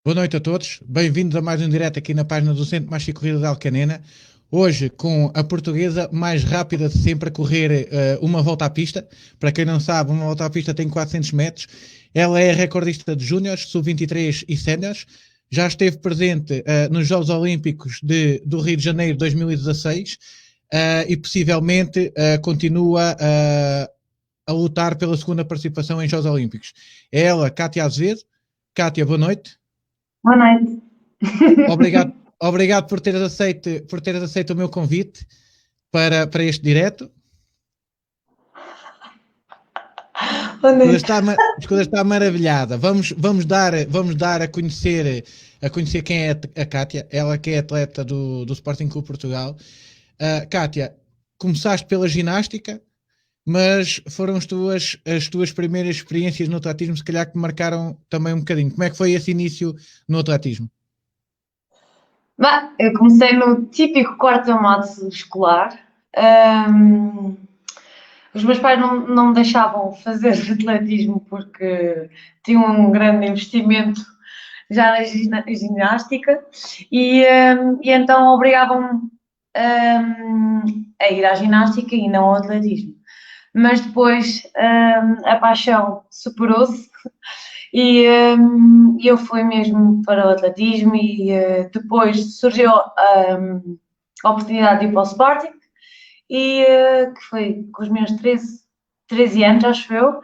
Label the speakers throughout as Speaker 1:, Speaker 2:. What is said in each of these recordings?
Speaker 1: Boa noite a todos, bem-vindos a mais um direto aqui na página do Centro Marcha e Corrida de Alcanena. Hoje com a portuguesa mais rápida de sempre a correr uma volta à pista. Para quem não sabe, uma volta à pista tem 400 metros. Ela é recordista de júniores, sub-23 e séniores. Já esteve presente nos Jogos Olímpicos do Rio de Janeiro 2016 e possivelmente continua a lutar pela segunda participação em Jogos Olímpicos. É ela, Cátia Azevedo. Cátia, boa noite.
Speaker 2: Boa noite.
Speaker 1: Obrigado, obrigado por teres aceito o meu convite para este direto.
Speaker 2: Boa noite.
Speaker 1: As coisas está maravilhada. Vamos dar a conhecer quem é a Cátia, ela que é atleta do Sporting Clube Portugal. Cátia, começaste pela ginástica, mas foram as tuas primeiras experiências no atletismo, se calhar que marcaram também um bocadinho. Como é que foi esse início no atletismo?
Speaker 2: Eu comecei no típico quarto mato escolar. Ahm, os meus pais não me deixavam fazer atletismo porque tinham um grande investimento já na ginástica e então obrigavam-me a ir à ginástica e não ao atletismo. Mas depois a paixão superou-se e eu fui mesmo para o atletismo e depois surgiu a oportunidade de ir para o Sporting que foi com os meus 13 anos, acho eu.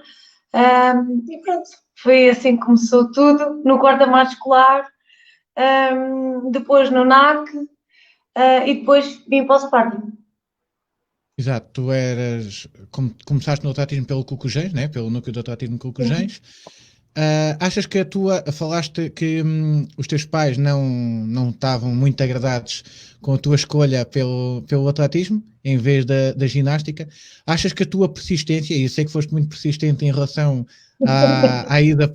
Speaker 2: E pronto, foi assim que começou tudo, no quarto-mato escolar, depois no NAC e depois vim para o Sporting.
Speaker 1: Exato, começaste no atletismo pelo Culcujens, né? Pelo núcleo do atletismo Culcujens. Achas que falaste que os teus pais não estavam muito agradados com a tua escolha pelo atletismo em vez da ginástica? Achas que a tua persistência, e eu sei que foste muito persistente em relação à ida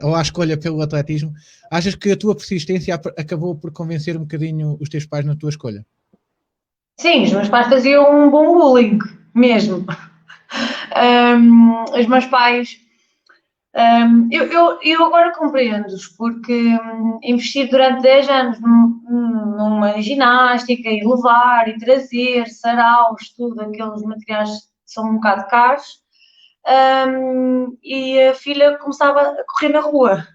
Speaker 1: ou à escolha pelo atletismo, achas que a tua persistência acabou por convencer um bocadinho os teus pais na tua escolha?
Speaker 2: Sim, os meus pais faziam um bom bullying, mesmo. Os meus pais. Eu agora compreendo-os, porque investir durante 10 anos numa ginástica e levar e trazer saraus, tudo, aqueles materiais são um bocado caros, e a filha começava a correr na rua,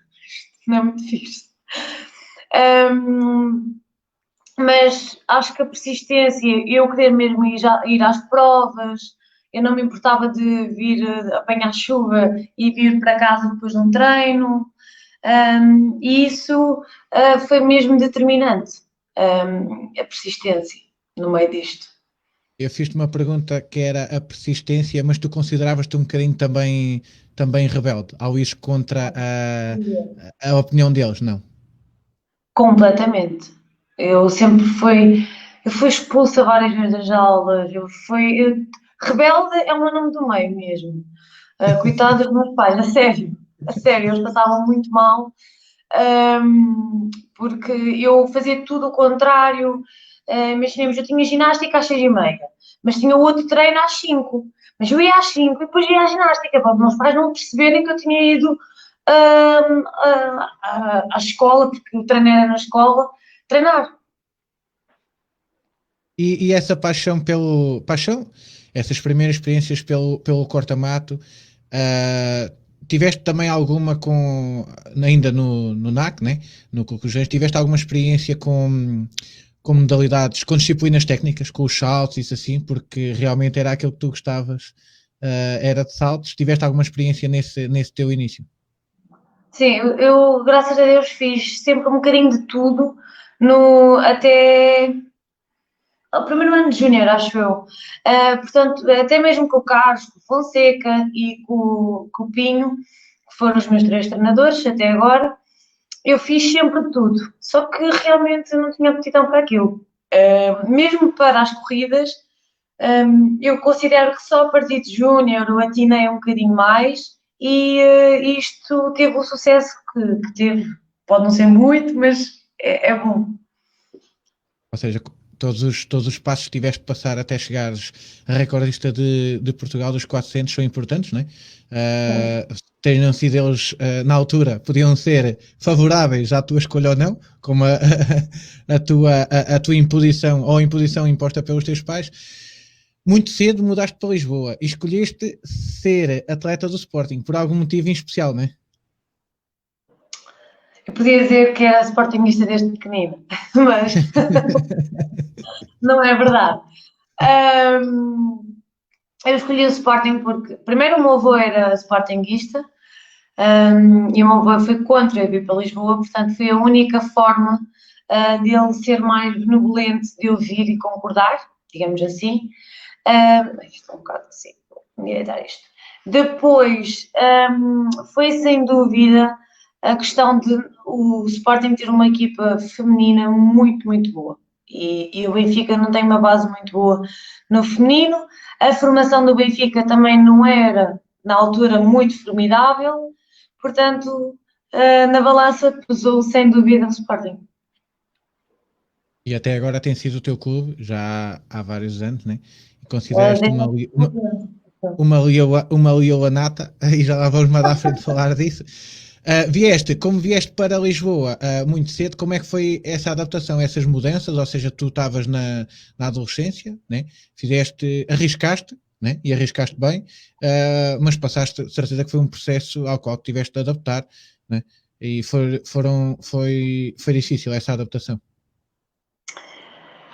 Speaker 2: não é muito fixe. Um, mas acho que a persistência, eu querer mesmo ir às provas, eu não me importava de vir apanhar chuva e vir para casa depois de um treino, e isso foi mesmo determinante, a persistência no meio disto.
Speaker 1: Eu fiz-te uma pergunta que era a persistência, mas tu consideravas-te um bocadinho também rebelde ao ir contra a opinião deles, não?
Speaker 2: Completamente. Eu sempre eu fui expulsa várias vezes das aulas, rebelde é o meu nome do meio mesmo. Coitados dos meus pais, a sério, eles passavam muito mal, porque eu fazia tudo o contrário. Imaginemos, eu tinha ginástica às 6h30, mas tinha outro treino às 5. Mas eu ia às 5 e depois ia à ginástica, para os meus pais não perceberem que eu tinha ido à escola, porque o treino era na escola, treinar.
Speaker 1: E essa paixão, essas primeiras experiências pelo corta-mato, tiveste também alguma ainda no NAC, né? No Culcujens, tiveste alguma experiência com modalidades, com disciplinas técnicas, com os saltos, isso assim, porque realmente era aquilo que tu gostavas, era de saltos. Tiveste alguma experiência nesse teu início?
Speaker 2: Sim, graças a Deus fiz sempre um bocadinho de tudo, até o primeiro ano de júnior, acho eu. Portanto, até mesmo com o Carlos, com o Fonseca e com o Pinho, que foram os meus três treinadores até agora, eu fiz sempre tudo. Só que realmente não tinha aptidão para aquilo. Mesmo para as corridas, eu considero que só a partir de júnior eu atinei um bocadinho mais e isto teve o sucesso que teve. Pode não ser muito, mas é bom.
Speaker 1: Ou seja, todos os passos que tiveste de passar até chegares a recordista de Portugal dos 400 são importantes, não é? Tenham sido eles, na altura, podiam ser favoráveis à tua escolha ou não, como a tua imposição ou a imposição imposta pelos teus pais. Muito cedo mudaste para Lisboa e escolheste ser atleta do Sporting por algum motivo em especial, não é?
Speaker 2: Eu podia dizer que era sportinguista desde pequenino, mas não é verdade. Eu escolhi o Sporting porque, primeiro, o meu avô era sportinguista, e o meu avô foi contra eu vir para Lisboa, portanto, foi a única forma dele ser mais benevolente de eu vir e concordar, digamos assim. Isto é um bocado assim, vou endireitar isto. Depois, foi sem dúvida a questão de o Sporting ter uma equipa feminina muito, muito boa. E o Benfica não tem uma base muito boa no feminino. A formação do Benfica também não era, na altura, muito formidável. Portanto, na balança pesou sem dúvida o Sporting.
Speaker 1: E até agora tem sido o teu clube, já há vários anos, né? E consideras-te
Speaker 2: Desde
Speaker 1: uma leoa nata, e já lá vamos mais à frente falar disso. Como vieste para Lisboa muito cedo, como é que foi essa adaptação, essas mudanças? Ou seja, tu estavas na adolescência, né? Arriscaste, né? E arriscaste bem, mas passaste, certeza que foi um processo ao qual tiveste de adaptar, né? E foi difícil essa adaptação.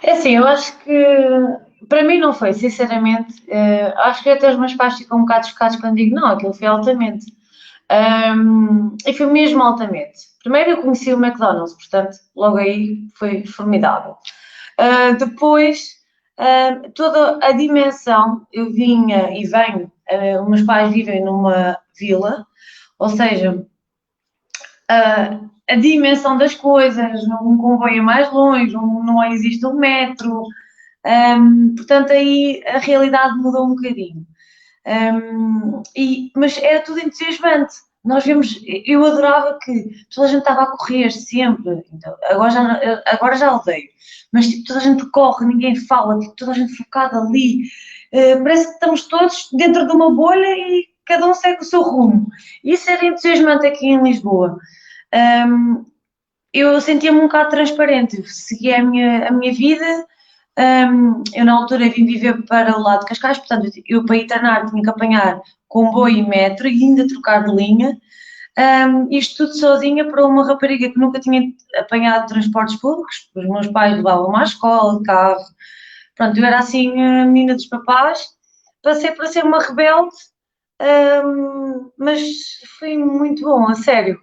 Speaker 2: É assim, eu acho que para mim não foi, sinceramente. Acho que até os meus pais ficam um bocado chocados quando digo não, aquilo foi altamente. E foi mesmo altamente. Primeiro eu conheci o McDonald's, portanto, logo aí foi formidável. Depois, toda a dimensão, eu vinha e venho, os meus pais vivem numa vila, ou seja, a dimensão das coisas, um comboio é mais longe, não existe um metro, portanto aí a realidade mudou um bocadinho. Mas era tudo entusiasmante. Nós vimos, eu adorava que toda a gente estava a correr sempre, então, agora já odeio, mas tipo, toda a gente corre, ninguém fala, tipo, toda a gente focada ali, parece que estamos todos dentro de uma bolha e cada um segue o seu rumo. Isso era entusiasmante aqui em Lisboa. Eu sentia-me um bocado transparente, seguia a minha vida. Eu na altura vim viver para o lado de Cascais, portanto eu para ir treinar tinha que apanhar comboio e metro e ainda trocar de linha. Isto tudo sozinha para uma rapariga que nunca tinha apanhado transportes públicos, os meus pais levavam-me à escola, de carro. Pronto, eu era assim a menina dos papás, passei para ser uma rebelde, mas foi muito bom, a sério.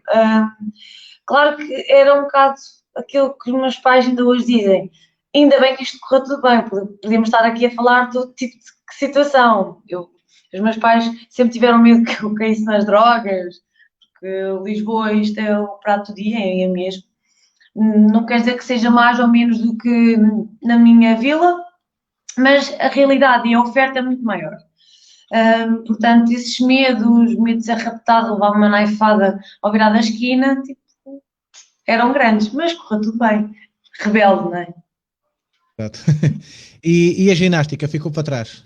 Speaker 2: Claro que era um bocado aquilo que os meus pais ainda hoje dizem. Ainda bem que isto correu tudo bem, podíamos estar aqui a falar de todo tipo de situação. Os meus pais sempre tiveram medo que eu caísse nas drogas, porque Lisboa, isto é o prato do dia, é mesmo. Não quer dizer que seja mais ou menos do que na minha vila, mas a realidade e a oferta é muito maior. Portanto, esses medos, medo de ser raptado, levar uma naifada ao virar da esquina, tipo, eram grandes, mas correu tudo bem. Rebelde, não é?
Speaker 1: Exato. E a ginástica ficou para trás,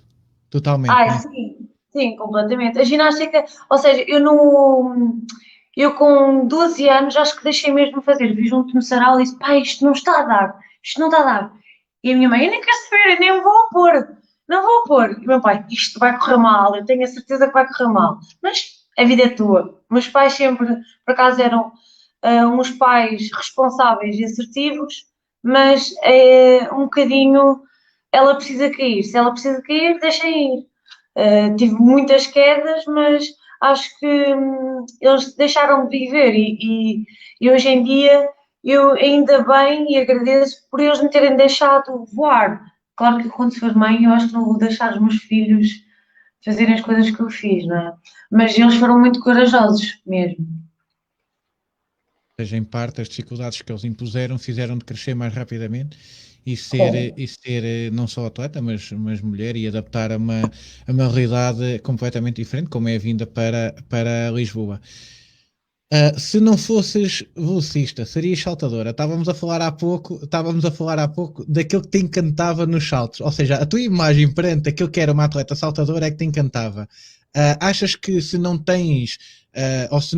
Speaker 1: totalmente,
Speaker 2: Ai,
Speaker 1: né?
Speaker 2: sim, sim, completamente. A ginástica, ou seja, eu não. Eu com 12 anos acho que deixei mesmo de fazer. Vi junto no sarau e disse: pá, isto não está a dar, isto não está a dar. E a minha mãe: eu nem quero saber, eu nem vou pôr, não vou pôr. E o meu pai: isto vai correr mal, eu tenho a certeza que vai correr mal. Mas a vida é tua. Meus pais sempre, por acaso, eram uns pais responsáveis e assertivos, mas é um bocadinho. Ela precisa cair, se ela precisa cair, deixa ir. Tive muitas quedas, mas acho que eles deixaram de viver e hoje em dia eu ainda bem e agradeço por eles me terem deixado voar. Claro que quando for mãe eu acho que não vou deixar os meus filhos fazerem as coisas que eu fiz, não é? Mas eles foram muito corajosos mesmo.
Speaker 1: Ou seja, em parte as dificuldades que eles impuseram fizeram de crescer mais rapidamente
Speaker 2: Sim.
Speaker 1: e ser não só atleta, mas mulher e adaptar a uma realidade completamente diferente, como é a vinda para Lisboa. Se não fosses velocista, serias saltadora. Estávamos a falar há pouco daquilo que te encantava nos saltos. Ou seja, a tua imagem perante aquilo que era uma atleta saltadora é que te encantava. Achas que se não tens, ou se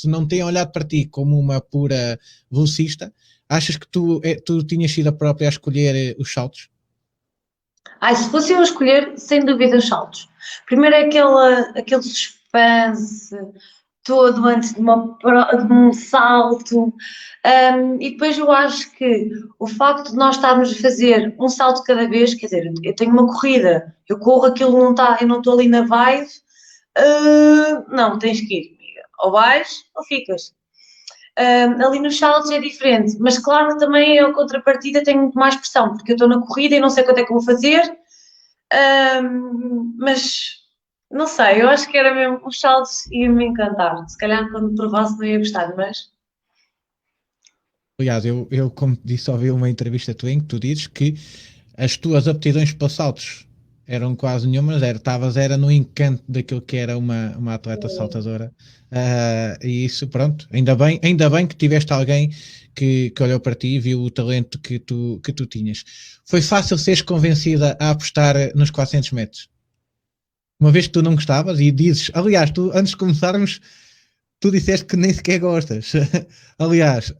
Speaker 1: não têm olhado para ti como uma pura velocista, achas que tu tinhas sido a própria a escolher os saltos?
Speaker 2: Ai, se fosse eu a escolher, sem dúvida os saltos. Primeiro é aquele suspense todo antes de um salto. E depois eu acho que o facto de nós estarmos a fazer um salto cada vez, quer dizer, eu tenho uma corrida, eu corro, aquilo não está, eu não estou ali na vibe, não, tens que ir, amiga. Ou vais ou ficas. Ali nos saltos é diferente, mas claro que também a contrapartida tem muito mais pressão, porque eu estou na corrida e não sei quanto é que vou fazer, mas não sei, eu acho que era mesmo os saltos iam-me encantar. Se calhar quando provasse não ia gostar, mas
Speaker 1: Aliás, eu como te disse, ouvi uma entrevista tua em que tu dizes que as tuas aptidões para saltos eram quase nenhumas, estavas era no encanto daquilo que era uma atleta saltadora. E isso, pronto, ainda bem que tiveste alguém que olhou para ti e viu o talento que tu tinhas. Foi fácil seres convencida a apostar nos 400 metros? Uma vez que tu não gostavas e dizes, aliás, tu antes de começarmos tu disseste que nem sequer gostas. Aliás,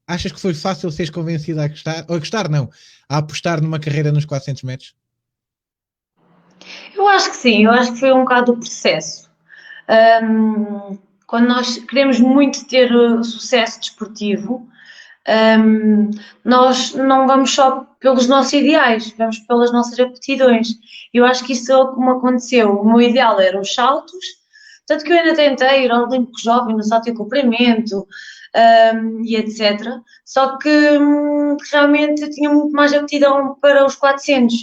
Speaker 1: achas que foi fácil seres convencida a gostar, ou a gostar não, a apostar numa carreira nos 400 metros?
Speaker 2: eu acho que sim, eu acho que foi um bocado o processo. Quando nós queremos muito ter sucesso desportivo, um, nós não vamos só pelos nossos ideais, vamos pelas nossas aptidões. Eu acho que isso é o que me aconteceu. O meu ideal eram os saltos, tanto que eu ainda tentei ir ao Olímpico Jovem no salto e comprimento, e etc. Só que realmente eu tinha muito mais aptidão para os 400.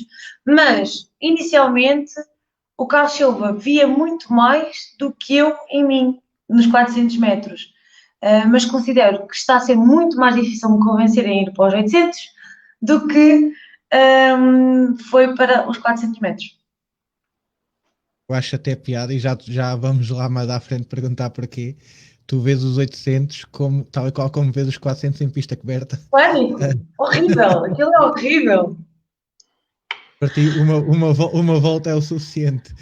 Speaker 2: Mas, inicialmente, o Carlos Silva via muito mais do que eu em mim, nos 400 metros. Mas considero que está a ser muito mais difícil me convencer em ir para os 800 do que foi para os 400 metros.
Speaker 1: Eu acho até piada e já vamos lá mais à frente perguntar porquê. Tu vês os 800 como, tal e qual como vês os 400 em pista coberta.
Speaker 2: Pânico! Horrível! Aquilo é horrível!
Speaker 1: Para ti, uma volta é o suficiente.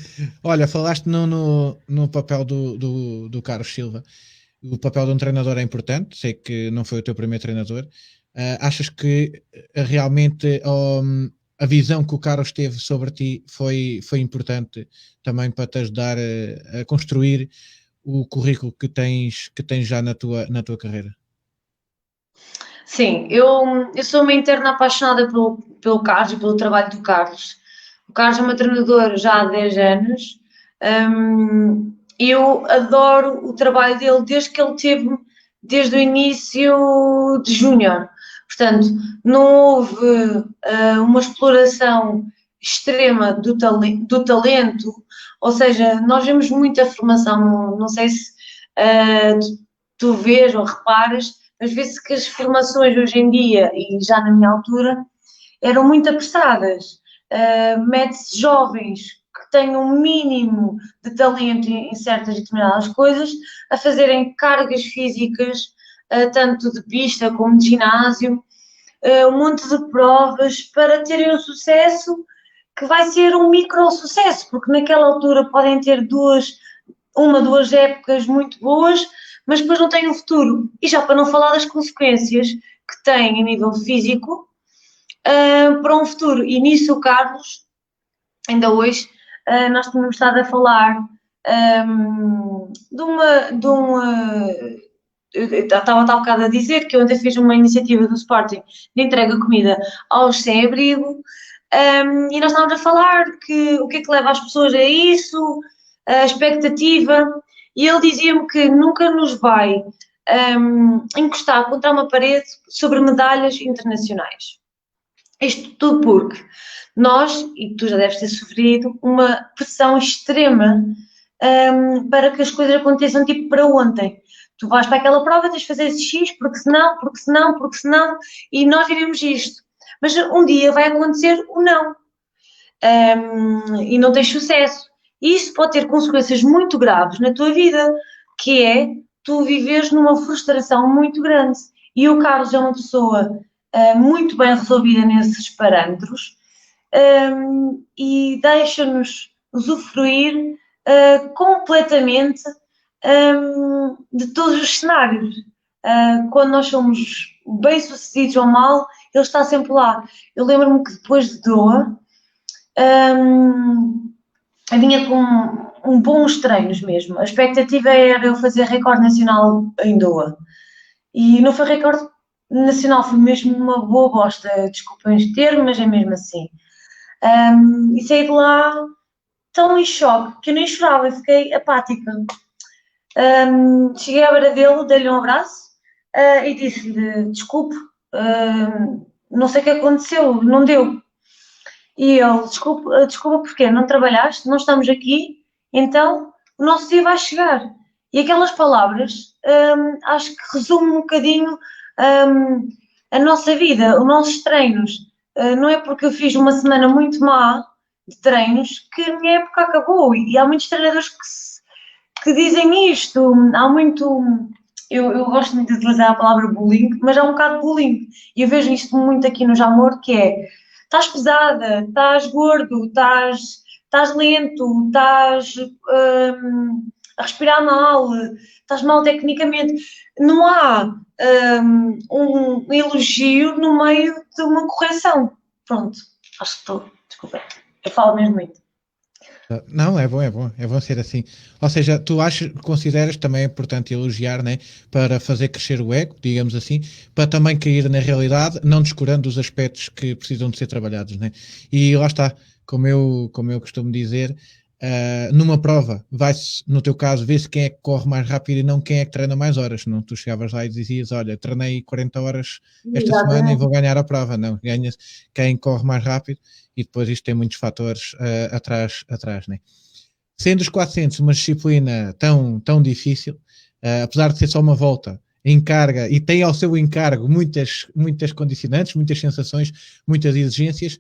Speaker 1: Olha, falaste no papel do Carlos Silva. O papel de um treinador é importante. Sei que não foi o teu primeiro treinador. Achas que realmente a visão que o Carlos teve sobre ti foi importante também para te ajudar a construir o currículo que tens já na tua carreira?
Speaker 2: Sim, eu sou uma interna apaixonada pelo Carlos e pelo trabalho do Carlos. O Carlos é meu treinador já há 10 anos. Eu adoro o trabalho dele desde que ele teve, desde o início de júnior. Portanto, não houve uma exploração extrema do talento, ou seja, nós vemos muita formação, não sei se tu vês ou reparas, mas vê-se que as formações hoje em dia, e já na minha altura, eram muito apressadas. Mete-se jovens que têm um mínimo de talento em certas determinadas coisas a fazerem cargas físicas, tanto de pista como de ginásio, um monte de provas para terem um sucesso que vai ser um micro sucesso, porque naquela altura podem ter duas épocas muito boas, mas depois não têm um futuro. E já para não falar das consequências que têm a nível físico para um futuro. E nisso, o Carlos, ainda hoje, nós tínhamos estado a falar de uma eu estava há bocado a dizer que eu ontem fiz uma iniciativa do Sporting de entrega de comida aos sem-abrigo, e nós estávamos a falar que o que é que leva as pessoas a isso, a expectativa, e ele dizia-me que nunca nos vai encostar contra uma parede sobre medalhas internacionais. Isto tudo porque nós, e tu já deves ter sofrido, uma pressão extrema para que as coisas aconteçam tipo para ontem. Tu vais para aquela prova, tens de fazer esse X, porque senão, porque senão, porque senão, e nós diremos isto. Mas um dia vai acontecer o não. E não tens sucesso. E isso pode ter consequências muito graves na tua vida, que é tu vives numa frustração muito grande. E o Carlos é uma pessoa muito bem resolvida nesses parâmetros, e deixa-nos usufruir completamente de todos os cenários. Quando nós somos bem-sucedidos ou mal, ele está sempre lá. Eu lembro-me que depois de Doha, eu vinha com bons treinos mesmo. A expectativa era eu fazer recorde nacional em Doha. E não foi recorde nacional, foi mesmo uma boa bosta. Desculpem os termos, mas é mesmo assim. E saí de lá tão em choque que eu nem chorava, eu fiquei apática. Cheguei à beira dele, dei-lhe um abraço e disse-lhe: desculpe, não sei o que aconteceu, não deu. E ele: desculpa porquê? Não trabalhaste? Não estamos aqui? Então o nosso dia vai chegar. E aquelas palavras acho que resumem um bocadinho a nossa vida, os nossos treinos. Não é porque eu fiz uma semana muito má de treinos que a minha época acabou. E há muitos treinadores que dizem isto. Há muito. Eu gosto muito de utilizar a palavra bullying, mas há um bocado de bullying. E eu vejo isto muito aqui no Jamor, que é: estás pesada, estás gordo, estás lento, estás a respirar mal, estás mal tecnicamente. Não há um elogio no meio de uma correção. Pronto, acho que estou. Desculpa, eu falo mesmo muito.
Speaker 1: Não, é bom ser assim. Ou seja, tu achas, consideras também importante elogiar, né, para fazer crescer o ego, digamos assim, para também cair na realidade, não descurando os aspectos que precisam de ser trabalhados, né? E lá está, como eu costumo dizer, numa prova, vai-se, no teu caso, ver-se quem é que corre mais rápido e não quem é que treina mais horas. Não, tu chegavas lá e dizias: olha, treinei 40 horas esta semana e
Speaker 2: Exatamente.
Speaker 1: vou ganhar a prova. Não, ganhas quem corre mais rápido, e depois isto tem muitos fatores atrás, né? Sendo os 400 uma disciplina tão difícil, apesar de ser só uma volta, encarga e tem ao seu encargo muitas condicionantes, muitas sensações, muitas exigências.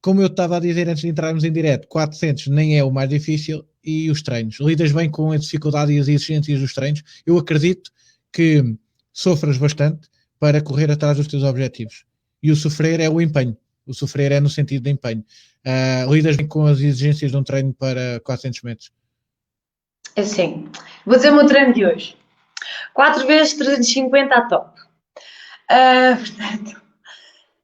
Speaker 1: Como eu estava a dizer antes de entrarmos em direto, 400 nem é o mais difícil. E os treinos? Lidas bem com a dificuldade e as exigências dos treinos? Eu acredito que sofras bastante para correr atrás dos teus objetivos. E o sofrer é o empenho. O sofrer é no sentido de empenho. Lidas bem com as exigências de um treino para 400 metros?
Speaker 2: Assim, vou dizer o meu treino de hoje. 4 vezes 350 a top. Portanto,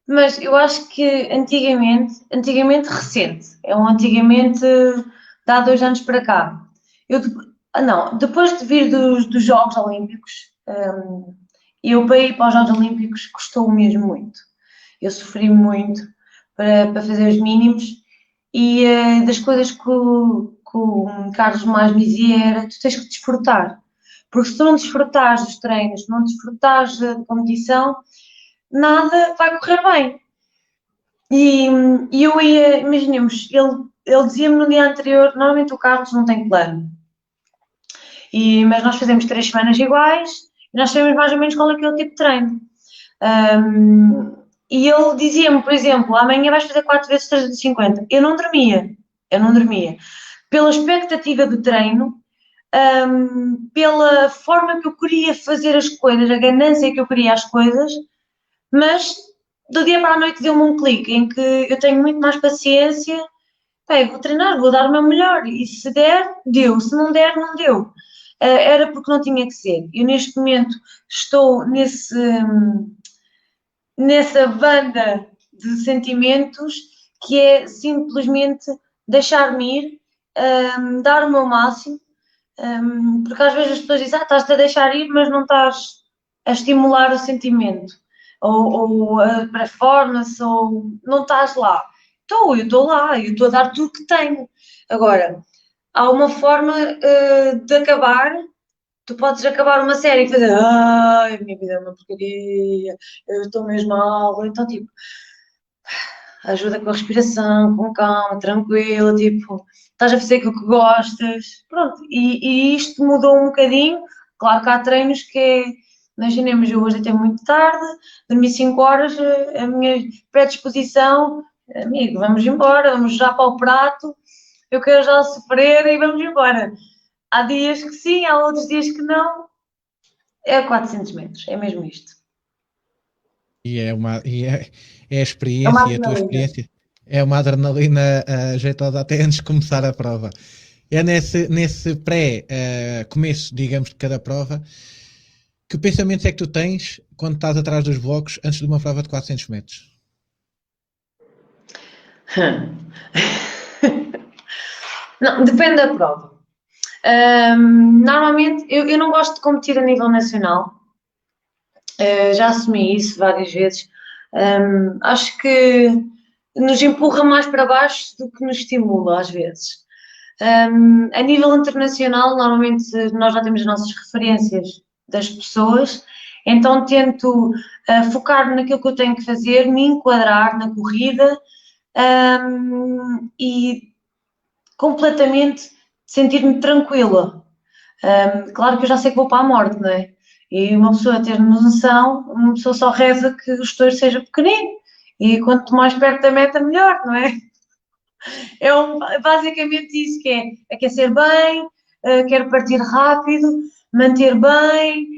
Speaker 2: mas eu acho que antigamente recente, é um antigamente de há 2 anos para cá. Não, depois de vir dos Jogos Olímpicos, eu para ir para os Jogos Olímpicos custou mesmo muito. Eu sofri muito para fazer os mínimos e das coisas que o Carlos mais me dizia era: tu tens que desfrutar. Porque se tu não desfrutares dos treinos, se não desfrutares da competição, nada vai correr bem. E eu ia, imaginemos, ele dizia-me no dia anterior: normalmente o Carlos não tem plano, mas nós fazemos 3 semanas iguais e nós sabemos mais ou menos qual é que é o tipo de treino. E ele dizia-me, por exemplo: amanhã vais fazer 4 vezes 350. Eu não dormia. Pela expectativa do treino, pela forma que eu queria fazer as coisas, a ganância que eu queria as coisas, mas do dia para a noite deu-me um clique em que eu tenho muito mais paciência. Bem, vou treinar, vou dar o meu melhor, e se der, deu, se não der, não deu. Era porque não tinha que ser. Eu neste momento estou nessa banda de sentimentos que é simplesmente deixar-me ir, dar o meu máximo, porque às vezes as pessoas dizem: estás-te a deixar ir, mas não estás a estimular o sentimento, ou a performance, ou não estás lá. Eu estou lá, eu estou a dar tudo que tenho. Agora, há uma forma de acabar. Tu podes acabar uma série e fazer: ai, a minha vida é uma porcaria, eu estou mesmo mal. Então, tipo, ajuda com a respiração, com calma, tranquila, tipo, estás a fazer aquilo que gostas. Pronto, e isto mudou um bocadinho. Claro que há treinos que é, imaginemos, eu hoje até muito tarde, dormi 5 horas, a minha predisposição: amigo, vamos embora, vamos já para o prato, eu quero já sofrer e vamos embora. Há dias que sim, há outros dias que não. É 400 metros, é mesmo isto.
Speaker 1: É a
Speaker 2: É uma
Speaker 1: experiência, e a tua
Speaker 2: adrenalina.
Speaker 1: experiência é uma adrenalina jeitosa até antes de começar a prova. É nesse pré-começo, digamos, de cada prova, que pensamentos é que tu tens quando estás atrás dos blocos antes de uma prova de 400 metros?
Speaker 2: Não, depende da prova. Normalmente, eu não gosto de competir a nível nacional. Já assumi isso várias vezes. Acho que nos empurra mais para baixo do que nos estimula, às vezes. A nível internacional, normalmente nós já temos as nossas referências das pessoas, então tento focar naquilo que eu tenho que fazer, me enquadrar na corrida, e completamente sentir-me tranquila. Claro que eu já sei que vou para a morte, não é? E uma pessoa ter noção, uma pessoa só reza que o estouro seja pequenino. E quanto mais perto da meta, melhor, não é? Basicamente isso que é aquecer bem, quero partir rápido, manter bem,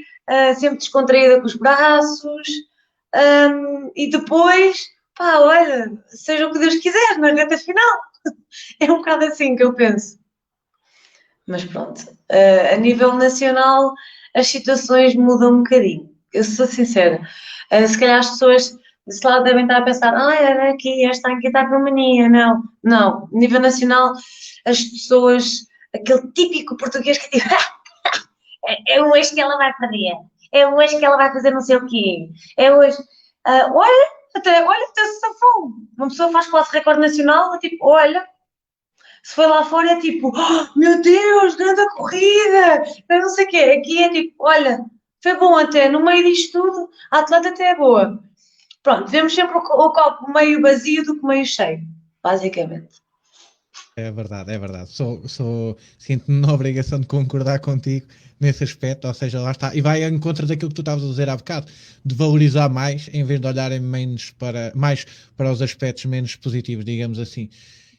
Speaker 2: sempre descontraída com os braços, e depois, pá, olha, seja o que Deus quiser, na reta final. É um bocado assim que eu penso. Mas pronto, a nível nacional as situações mudam um bocadinho. Eu sou sincera. Se calhar as pessoas desse lado devem estar a pensar, era aqui, esta aqui está com mania. Não, não. A nível nacional, as pessoas, aquele típico português que diz, é hoje que ela vai perder, é hoje que ela vai fazer não sei o quê, é hoje. Olha, até se safou. Uma pessoa faz quase recorde nacional, é tipo, olha. Se foi lá fora é tipo, meu Deus, grande corrida, eu não sei o quê. Aqui é tipo, olha, foi bom até, no meio disto tudo, a atleta até é boa. Pronto, vemos sempre o copo meio vazio do que meio cheio, basicamente.
Speaker 1: É verdade, é verdade. Sinto-me na obrigação de concordar contigo nesse aspecto, ou seja, lá está. E vai em contra daquilo que tu estavas a dizer há bocado, de valorizar mais, em vez de olharem mais para os aspectos menos positivos, digamos assim.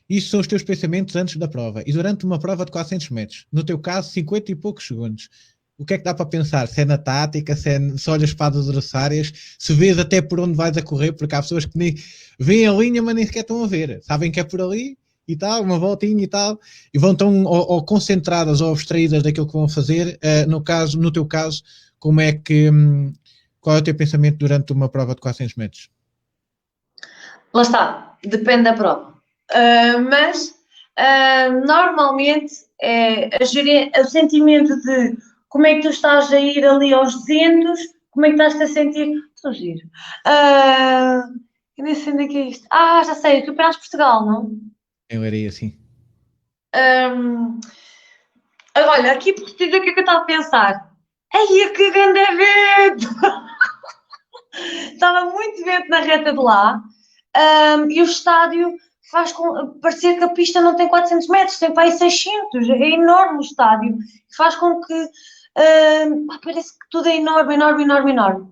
Speaker 1: Isso são os teus pensamentos antes da prova. E durante uma prova de 400 metros, no teu caso, 50 e poucos segundos. O que é que dá para pensar? Se é na tática, se olhas para as adversárias, se vês até por onde vais a correr, porque há pessoas que nem veem a linha, mas nem sequer estão a ver. Sabem que é por ali e tal, uma voltinha e tal, e vão tão ou concentradas ou abstraídas daquilo que vão fazer. No teu caso, como é que, qual é o teu pensamento durante uma prova de 400 metros?
Speaker 2: Lá está, depende da prova. Mas normalmente o sentimento de como é que tu estás a ir ali aos 200, como é que estás-te a sentir? Estou giro. Eu nem sei onde é que é isto. Já sei, Campeonatos de Portugal, não?
Speaker 1: Eu iria assim.
Speaker 2: Um, Olha, aqui por dizer o que é que eu estava a pensar. Ai, que grande vento! Estava muito vento na reta de lá, e o estádio faz parecer que a pista não tem 400 metros, tem para aí 600, é enorme o estádio, faz com que parece que tudo é enorme, enorme, enorme, enorme.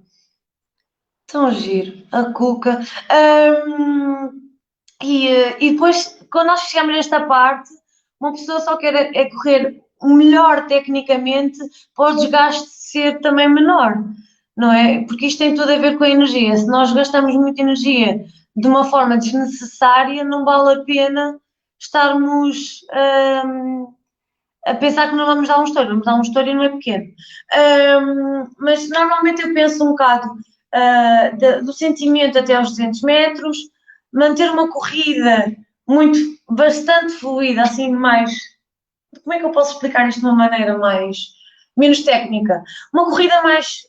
Speaker 2: Tão giro, a Cuca. E depois, quando nós chegamos nesta parte, uma pessoa só quer correr melhor tecnicamente para o desgaste ser também menor, não é? Porque isto tem tudo a ver com a energia. Se nós gastamos muita energia de uma forma desnecessária, não vale a pena estarmos a pensar que não vamos dar um estouro. Vamos dar um estouro e não é pequeno. Mas normalmente eu penso um bocado do sentimento até aos 200 metros, manter uma corrida bastante fluida, assim mais. Como é que eu posso explicar isto de uma maneira menos técnica? Uma corrida mais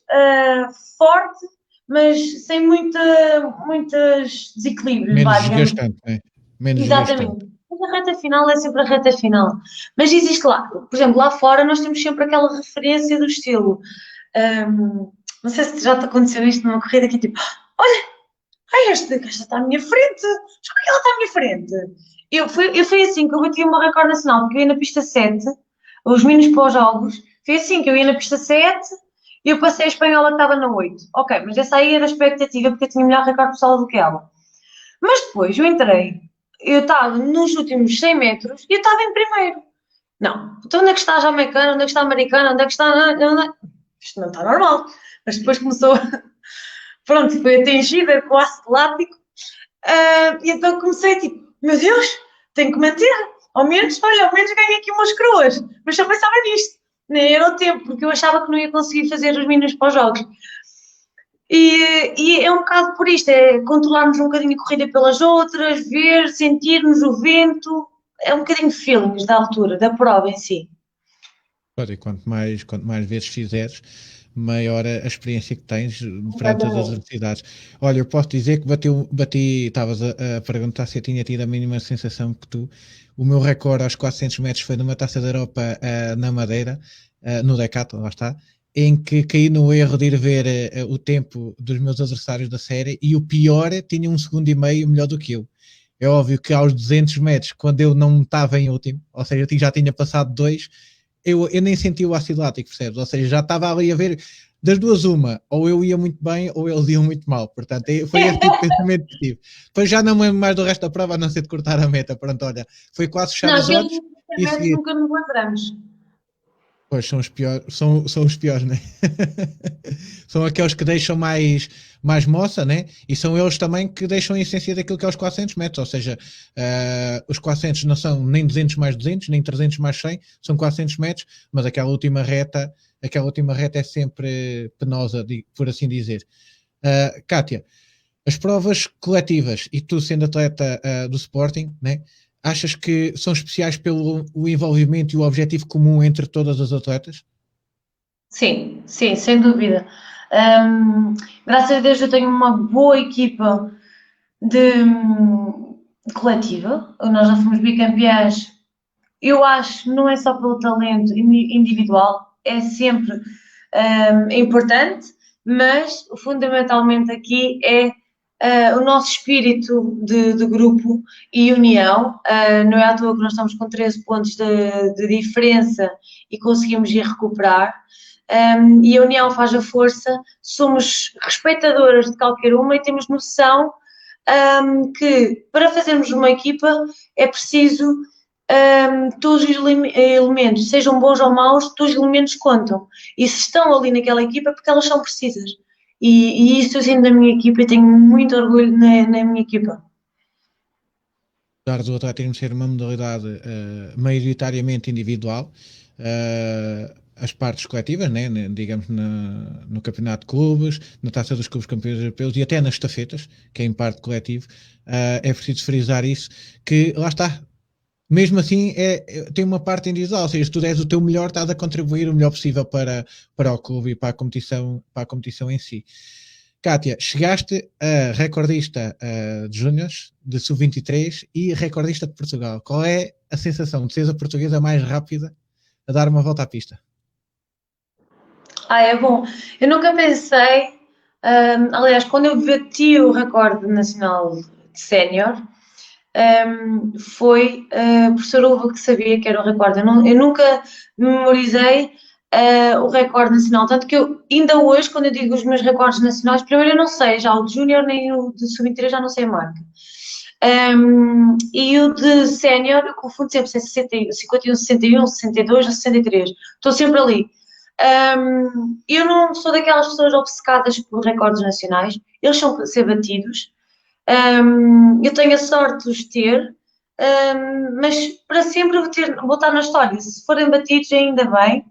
Speaker 2: forte, mas sem muitos desequilíbrios,
Speaker 1: Menos
Speaker 2: digamos.
Speaker 1: desgastante, né? Menos desgastante.
Speaker 2: Exatamente. Mas a reta final é sempre a reta final. Mas existe lá, por exemplo, lá fora nós temos sempre aquela referência do estilo. Não sei se já te aconteceu isto numa corrida que é tipo, olha, esta está à minha frente, mas como é que ela está à minha frente? Eu fui assim que eu bati o meu recorde nacional, porque eu ia na pista 7, os meninos para os jogos, foi assim que eu ia na pista 7 e eu passei a espanhola que estava na 8. Ok, mas essa aí era a expectativa, porque eu tinha melhor recorde pessoal do que ela. Mas depois eu entrei, eu estava nos últimos 100 metros e eu estava em primeiro. Não, então onde é que está a jamaicana, onde é que está a americana, onde é que está... isto não está normal. Mas depois começou, pronto, foi atingida com ácido lático. E então comecei tipo, meu Deus, tenho que manter. Ao menos, olha, ao menos ganhei aqui umas coroas. Mas só pensava nisto. Nem era o tempo, porque eu achava que não ia conseguir fazer os mínimos para os jogos. E é um bocado por isto, é controlarmos um bocadinho a corrida pelas outras, ver, sentirmos o vento, é um bocadinho de feelings da altura, da prova em si.
Speaker 1: Olha, e quanto mais vezes fizeres, maior a experiência que tens perante as
Speaker 2: Exatamente.
Speaker 1: adversidades. Olha, eu posso dizer que estavas a perguntar se eu tinha tido a mínima sensação que tu. O meu recorde aos 400 metros foi numa Taça da Europa na Madeira, no Decathlon, lá está, em que caí no erro de ir ver o tempo dos meus adversários da série e o pior tinha 1,5 segundos melhor do que eu. É óbvio que aos 200 metros, quando eu não estava em último, ou seja, eu já tinha passado dois, eu nem senti o ácido lático, percebes? Ou seja, já estava ali a ver das duas uma, ou eu ia muito bem ou eles iam muito mal, portanto foi esse tipo de pensamento que tive. Depois já não me lembro mais do resto da prova, a não ser de cortar a meta, pronto, olha, foi quase fechar
Speaker 2: Não,
Speaker 1: os
Speaker 2: aqueles
Speaker 1: olhos e
Speaker 2: metros
Speaker 1: seguir.
Speaker 2: nunca nos lembramos.
Speaker 1: Pois são os piores, são os piores, né? São aqueles que deixam mais moça, né? E são eles também que deixam a essência daquilo que é os 400 metros, ou seja, os 400 não são nem 200 mais 200, nem 300 mais 100, são 400 metros, mas aquela última reta é sempre penosa, por assim dizer. Kátia, as provas coletivas, e tu sendo atleta do Sporting, né? Achas que são especiais pelo o envolvimento e o objetivo comum entre todas as atletas?
Speaker 2: Sim, sim, sem dúvida. Hum, Graças a Deus eu tenho uma boa equipa de coletiva. Nós já fomos bicampeãs. Eu acho, não é só pelo talento individual, é sempre importante, mas fundamentalmente aqui é o nosso espírito de grupo e união. Não é à toa que nós estamos com 13 pontos de diferença e conseguimos ir recuperar. E a união faz a força, somos respeitadoras de qualquer uma e temos noção que para fazermos uma equipa é preciso todos os elementos, sejam bons ou maus, todos os elementos contam. E se estão ali naquela equipa é porque elas são precisas. E isso eu sinto na minha equipa e tenho muito orgulho na minha equipa.
Speaker 1: Apesar do atletismo ser uma modalidade maioritariamente individual, as partes coletivas, né, digamos no campeonato de clubes, na taça dos clubes campeões europeus e até nas estafetas, que é em parte coletivo, é preciso frisar isso, que lá está, mesmo assim tem uma parte individual, ou seja, se tu deres o teu melhor, estás a contribuir o melhor possível para o clube e para a competição em si. Kátia, chegaste a recordista de júniores, de sub-23 e recordista de Portugal. Qual é a sensação de seres a portuguesa mais rápida a dar uma volta à pista?
Speaker 2: É bom. Eu nunca pensei, aliás, quando eu bati o recorde nacional de sénior, foi a professora Uva que sabia que era o recorde. Eu nunca memorizei o recorde nacional, tanto que eu, ainda hoje, quando eu digo os meus recordes nacionais, primeiro eu não sei, já o de júnior nem o de sub-23 já não sei a marca. E o de sénior, eu confundo sempre se é 60, 51, 61, 62 ou 63. Estou sempre ali. Eu não sou daquelas pessoas obcecadas por recordes nacionais, eles são para ser batidos. Eu tenho a sorte de os ter, mas para sempre vou estar na história. Se forem batidos, ainda bem,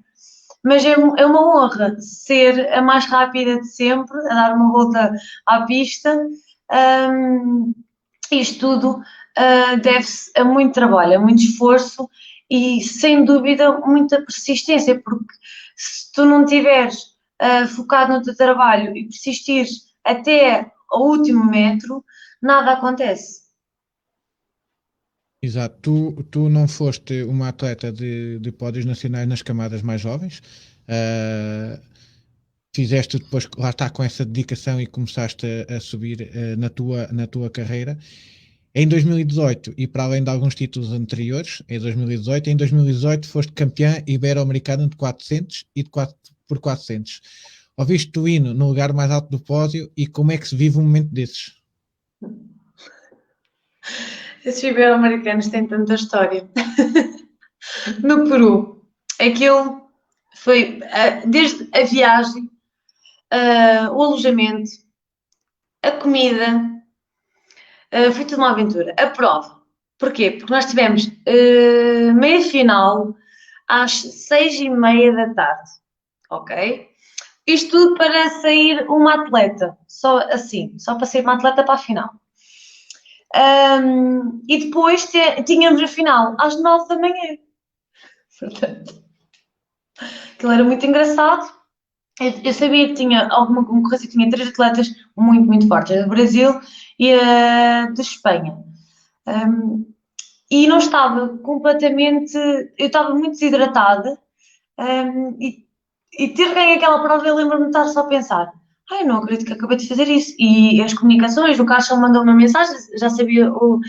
Speaker 2: mas é uma honra ser a mais rápida de sempre, a dar uma volta à pista. Um, Isto tudo deve-se a muito trabalho, a muito esforço e, sem dúvida, muita persistência, porque se tu não estiveres focado no teu trabalho e persistires até ao último metro, nada acontece.
Speaker 1: Exato, tu não foste uma atleta de pódios nacionais nas camadas mais jovens, uh, fizeste depois, lá está, com essa dedicação e começaste a subir na tua carreira. Em 2018, e para além de alguns títulos anteriores, em 2018 foste campeã ibero-americana de 400 e de 4 por 400. Ouviste o hino no lugar mais alto do pódio e como é que se vive um momento desses?
Speaker 2: Esses ibero-americanos têm tanta história. No Peru, aquilo Foi desde a viagem, o alojamento, a comida, foi tudo uma aventura. A prova. Porquê? Porque nós tivemos meia final às 6h30 da tarde, ok? Isto tudo para sair uma atleta, só assim, só para sair uma atleta para a final. E depois tínhamos a final às 9 da manhã. Portanto, aquilo era muito engraçado. Eu sabia que tinha alguma concorrência, tinha 3 atletas muito, muito fortes, a do Brasil e a de Espanha. E não estava completamente. Eu estava muito desidratada, e ter ganho aquela prova, eu lembro-me de estar só a pensar: ai, não acredito que acabei de fazer isso. E as comunicações, o Caixa mandou uma mensagem, já sabia o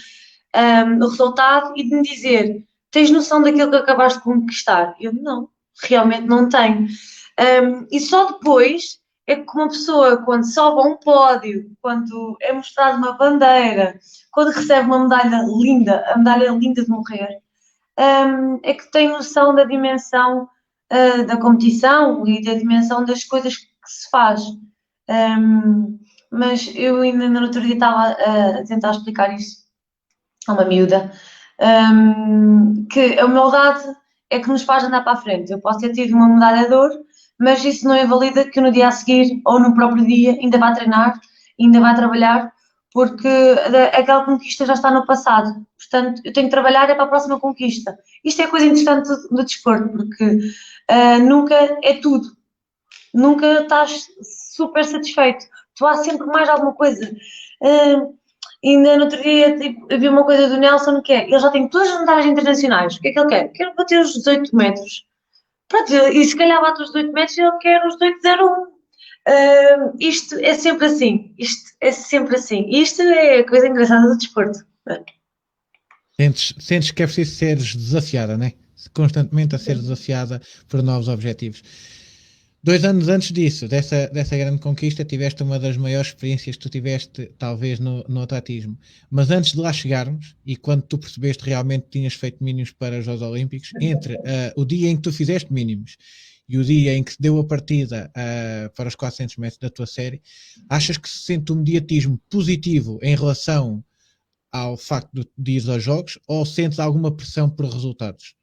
Speaker 2: resultado, e de me dizer: tens noção daquilo que acabaste de conquistar? Eu não, realmente não tenho. E só depois é que uma pessoa, quando sobe a um pódio, quando é mostrada uma bandeira, quando recebe uma medalha linda, a medalha linda de morrer, é que tem noção da dimensão da competição e da dimensão das coisas que se faz. Mas eu ainda no outro dia estava a tentar explicar isso a uma miúda, que a humildade é que nos faz andar para a frente. Eu posso ter tido uma medalha de ouro, mas isso não invalida que no dia a seguir ou no próprio dia ainda vá treinar, ainda vá trabalhar, porque aquela conquista já está no passado. Portanto, eu tenho que trabalhar é para a próxima conquista. Isto é a coisa interessante do desporto, porque nunca é tudo. Nunca estás super satisfeito. Tu há sempre mais alguma coisa. Ainda no outro dia tipo, havia uma coisa do Nelson que é, ele já tem todas as medalhas internacionais. O que é que ele quer? Quer bater os 18 metros. Pronto, e se calhar bate os 18 metros, ele quer os 18,01. Isto é sempre assim. Isto é sempre assim. Isto é a coisa engraçada do desporto.
Speaker 1: Sentes que é preciso seres desafiada, né? Constantemente a ser desafiada por novos objetivos. 2 anos antes disso, dessa grande conquista, tiveste uma das maiores experiências que tu tiveste, talvez, no atletismo. Mas antes de lá chegarmos, e quando tu percebeste realmente que tinhas feito mínimos para os Jogos Olímpicos, entre o dia em que tu fizeste mínimos e o dia em que se deu a partida para os 400 metros da tua série, achas que se sente um mediatismo positivo em relação ao facto de ir aos Jogos, ou sentes alguma pressão por resultados?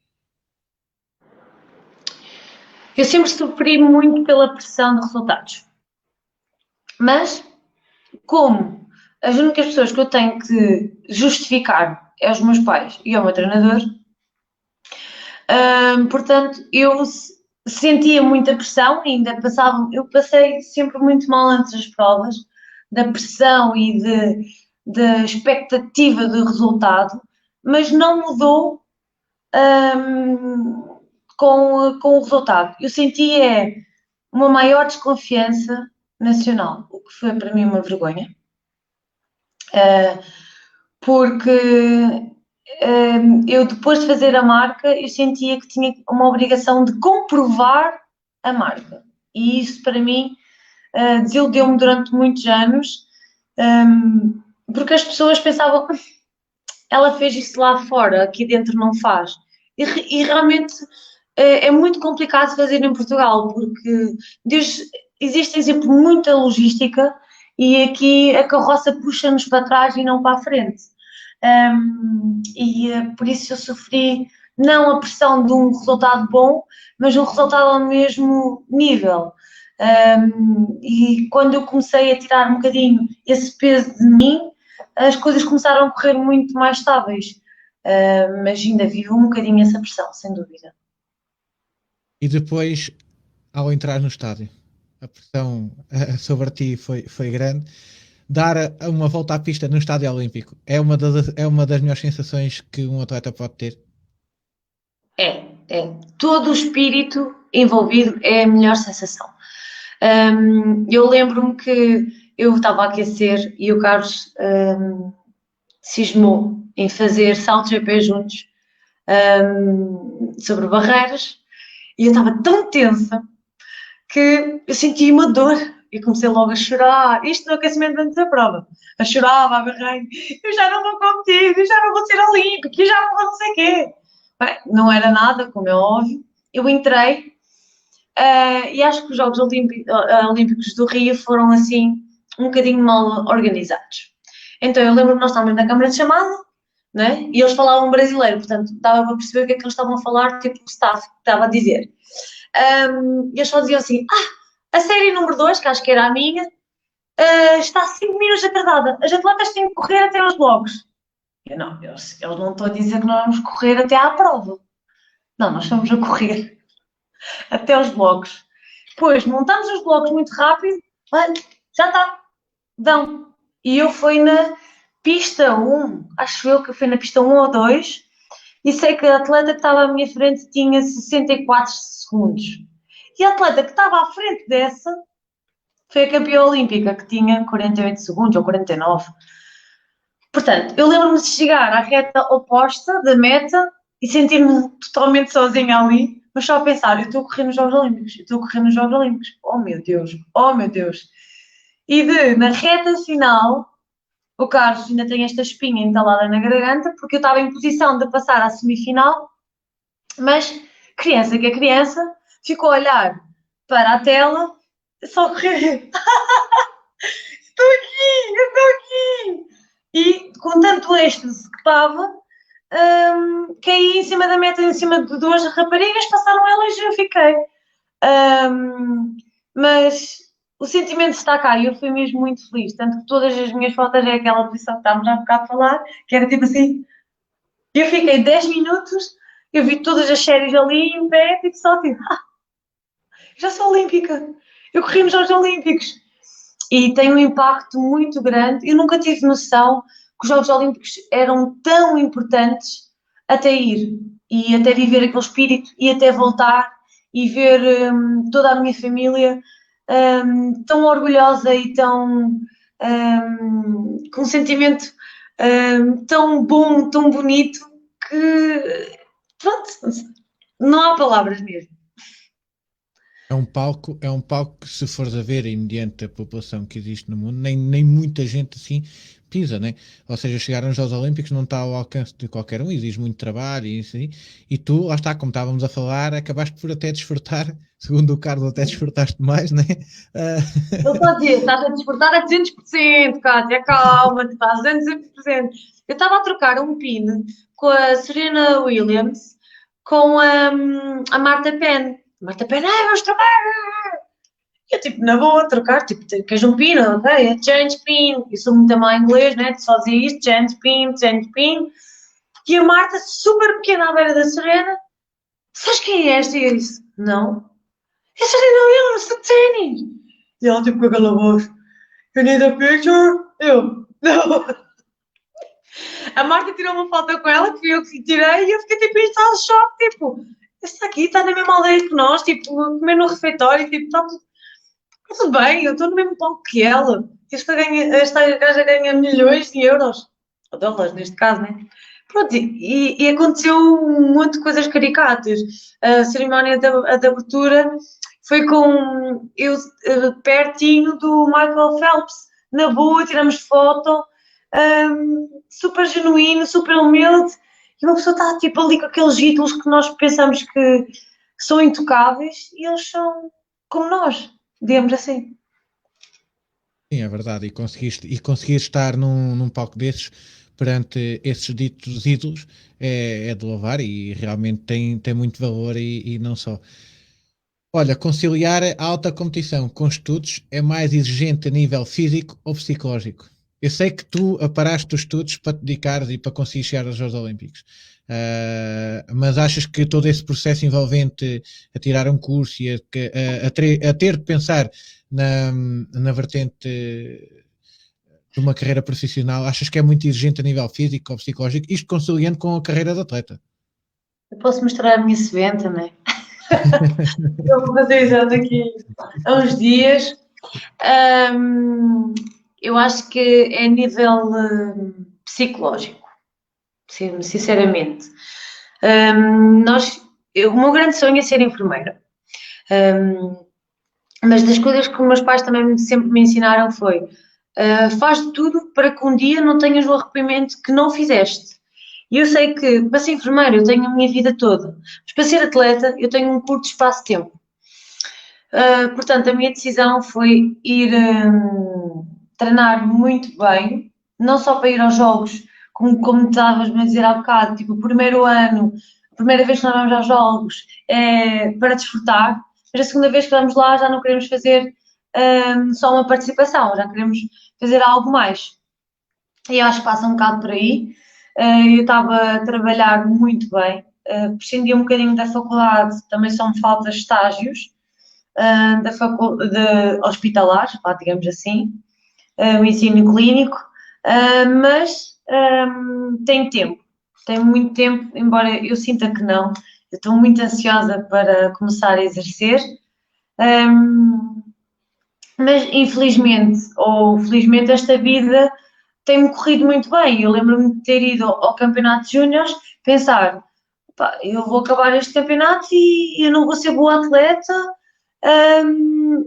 Speaker 2: Eu sempre sofri muito pela pressão de resultados. Mas, como as únicas pessoas que eu tenho que justificar é os meus pais e é o meu treinador, portanto, eu sentia muita pressão, ainda passava, eu passei sempre muito mal antes das provas, da pressão e da expectativa do resultado, mas não mudou com o resultado. Eu sentia uma maior desconfiança nacional, o que foi para mim uma vergonha, porque eu depois de fazer a marca, eu sentia que tinha uma obrigação de comprovar a marca. E isso para mim desiludeu-me durante muitos anos, porque as pessoas pensavam, ela fez isso lá fora, aqui dentro não faz. E realmente é muito complicado fazer em Portugal, porque existe sempre muita logística e aqui a carroça puxa-nos para trás e não para a frente. Por isso eu sofri não a pressão de um resultado bom, mas um resultado ao mesmo nível. E quando eu comecei a tirar um bocadinho esse peso de mim, as coisas começaram a correr muito mais estáveis. Mas ainda vivo um bocadinho essa pressão, sem dúvida.
Speaker 1: E depois, ao entrar no estádio, a pressão sobre ti foi grande. Dar uma volta à pista no estádio olímpico é uma das melhores sensações que um atleta pode ter.
Speaker 2: É. Todo o espírito envolvido é a melhor sensação. Eu lembro-me que eu estava a aquecer e o Carlos cismou em fazer saltos de pé juntos sobre barreiras e eu estava tão tensa que eu senti uma dor e comecei logo a chorar, isto no aquecimento antes da prova, a chorar, a berrar, eu já não vou competir, eu já não vou ser olímpico, eu já não vou não sei o quê. Bem, não era nada, como é óbvio, eu entrei E acho que os Jogos Olímpicos do Rio foram assim um bocadinho mal organizados. Então eu lembro que nós estávamos na câmara de chamada, né? E eles falavam brasileiro, portanto dava para perceber o que é que eles estavam a falar, tipo o staff que estava a dizer. E eles só diziam assim: a série número 2, que acho que era a minha, está 5 minutos atrasada. As atletas têm que correr até aos blocos. Eu não, eles não estão a dizer que nós vamos correr até à prova. Não, nós estamos a correr até aos blocos. Depois montamos os blocos muito rápido, já está, dão. E eu fui na pista 1, acho eu que fui na pista 1 ou 2, e sei que a atleta que estava à minha frente tinha 64 segundos. E a atleta que estava à frente dessa foi a campeã olímpica, que tinha 48 segundos ou 49. Portanto, eu lembro-me de chegar à reta oposta da meta e sentir-me totalmente sozinha ali, mas só a pensar, eu estou a correr nos Jogos Olímpicos, eu estou a correr nos Jogos Olímpicos. Oh meu Deus, oh meu Deus. E na reta final, o Carlos ainda tem esta espinha entalada na garganta, porque eu estava em posição de passar à semifinal, mas criança que é criança, ficou a olhar para a tela, só correr. Estou aqui, eu estou aqui! E com tanto êxtase que estava, caí em cima da meta, em cima de duas raparigas, passaram elas e eu fiquei. Mas o sentimento está cá e eu fui mesmo muito feliz. Tanto que todas as minhas fotos é aquela posição que estávamos há bocado a falar, que era tipo assim. Eu fiquei 10 minutos, eu vi todas as séries ali em pé, tipo só tipo, já sou olímpica, eu corri nos Jogos Olímpicos. E tem um impacto muito grande. Eu nunca tive noção que os Jogos Olímpicos eram tão importantes até ir e até viver aquele espírito e até voltar e ver toda a minha família tão orgulhosa e tão com um sentimento tão bom, tão bonito que pronto, não há palavras mesmo.
Speaker 1: É um palco que, se fores a ver, e mediante a população que existe no mundo, nem muita gente assim pisa, né? Ou seja, chegar aos Jogos Olímpicos não está ao alcance de qualquer um, exige muito trabalho e assim. E tu, lá está, como estávamos a falar, acabaste por até desfrutar, segundo o Carlos, até desfrutaste mais, né?
Speaker 2: Ele está a dizer, estás a despertar a 200%, Kátia, calma, tu estás a 200%. Eu estava a trocar um pin com a Serena Williams, com a Marta Penn. Marta Penn, vamos trocar! Eu, tipo, na boa, trocar, tipo, queres um pin? Ok, é change pin. Eu sou muito má em inglês, né? Só dizia isto, change pin, change pin. E a Marta, super pequena à beira da Serena, sabes quem é esta? E eu disse, não. É a Serena Williams, do ténis. E ela, tipo, com aquela voz, you need a picture? Eu, não. A Marta tirou uma foto com ela, que fui eu que tirei, e eu fiquei, tipo, em estado de choque, tipo, esta aqui está na mesma aldeia que nós, tipo, a comer no refeitório, tipo, está tudo bem, eu estou no mesmo palco que ela. Esta gaja ganha milhões de euros, ou dólares, neste caso, né? Pronto, e aconteceu um monte de coisas caricatas. A cerimónia de abertura foi com eu pertinho do Michael Phelps, na boa, tiramos foto, super genuíno, super humilde, e uma pessoa está tipo ali com aqueles ídolos que nós pensamos que são intocáveis e eles são como nós, digamos assim.
Speaker 1: Sim, é verdade. E conseguir estar num palco desses perante esses ditos ídolos é de louvar e realmente tem muito valor e não só. Olha, conciliar a alta competição com estudos é mais exigente a nível físico ou psicológico? Eu sei que tu paraste os estudos para te dedicares e para conseguir chegar aos Jogos Olímpicos. Mas achas que todo esse processo envolvente a tirar um curso e a ter de pensar na vertente de uma carreira profissional, achas que é muito exigente a nível físico ou psicológico, isto conciliando com a carreira de atleta?
Speaker 2: Eu posso mostrar a minha sebenta, não é? Eu vou fazer exame daqui a uns dias. Eu acho que é nível psicológico, sinceramente. O meu grande sonho é ser enfermeira. Mas das coisas que os meus pais também sempre me ensinaram foi faz de tudo para que um dia não tenhas o arrependimento que não fizeste. E eu sei que para ser enfermeira eu tenho a minha vida toda, mas para ser atleta eu tenho um curto espaço de tempo. Portanto, a minha decisão foi ir treinar muito bem, não só para ir aos jogos, como estavas-me a dizer há bocado, tipo, o primeiro ano, a primeira vez que nós vamos aos jogos é para desfrutar, mas a segunda vez que vamos lá já não queremos fazer só uma participação, já queremos fazer algo mais. E eu acho que passa um bocado por aí. Eu estava a trabalhar muito bem, prescindia um bocadinho da faculdade, também só me falta estágios de hospitalar, vá, digamos assim, o ensino clínico, mas tenho tempo, tenho muito tempo, embora eu sinta que não, eu estou muito ansiosa para começar a exercer, mas infelizmente ou felizmente esta vida tem-me corrido muito bem. Eu lembro-me de ter ido ao campeonato de júniores, pensar, pá, eu vou acabar este campeonato e eu não vou ser boa atleta,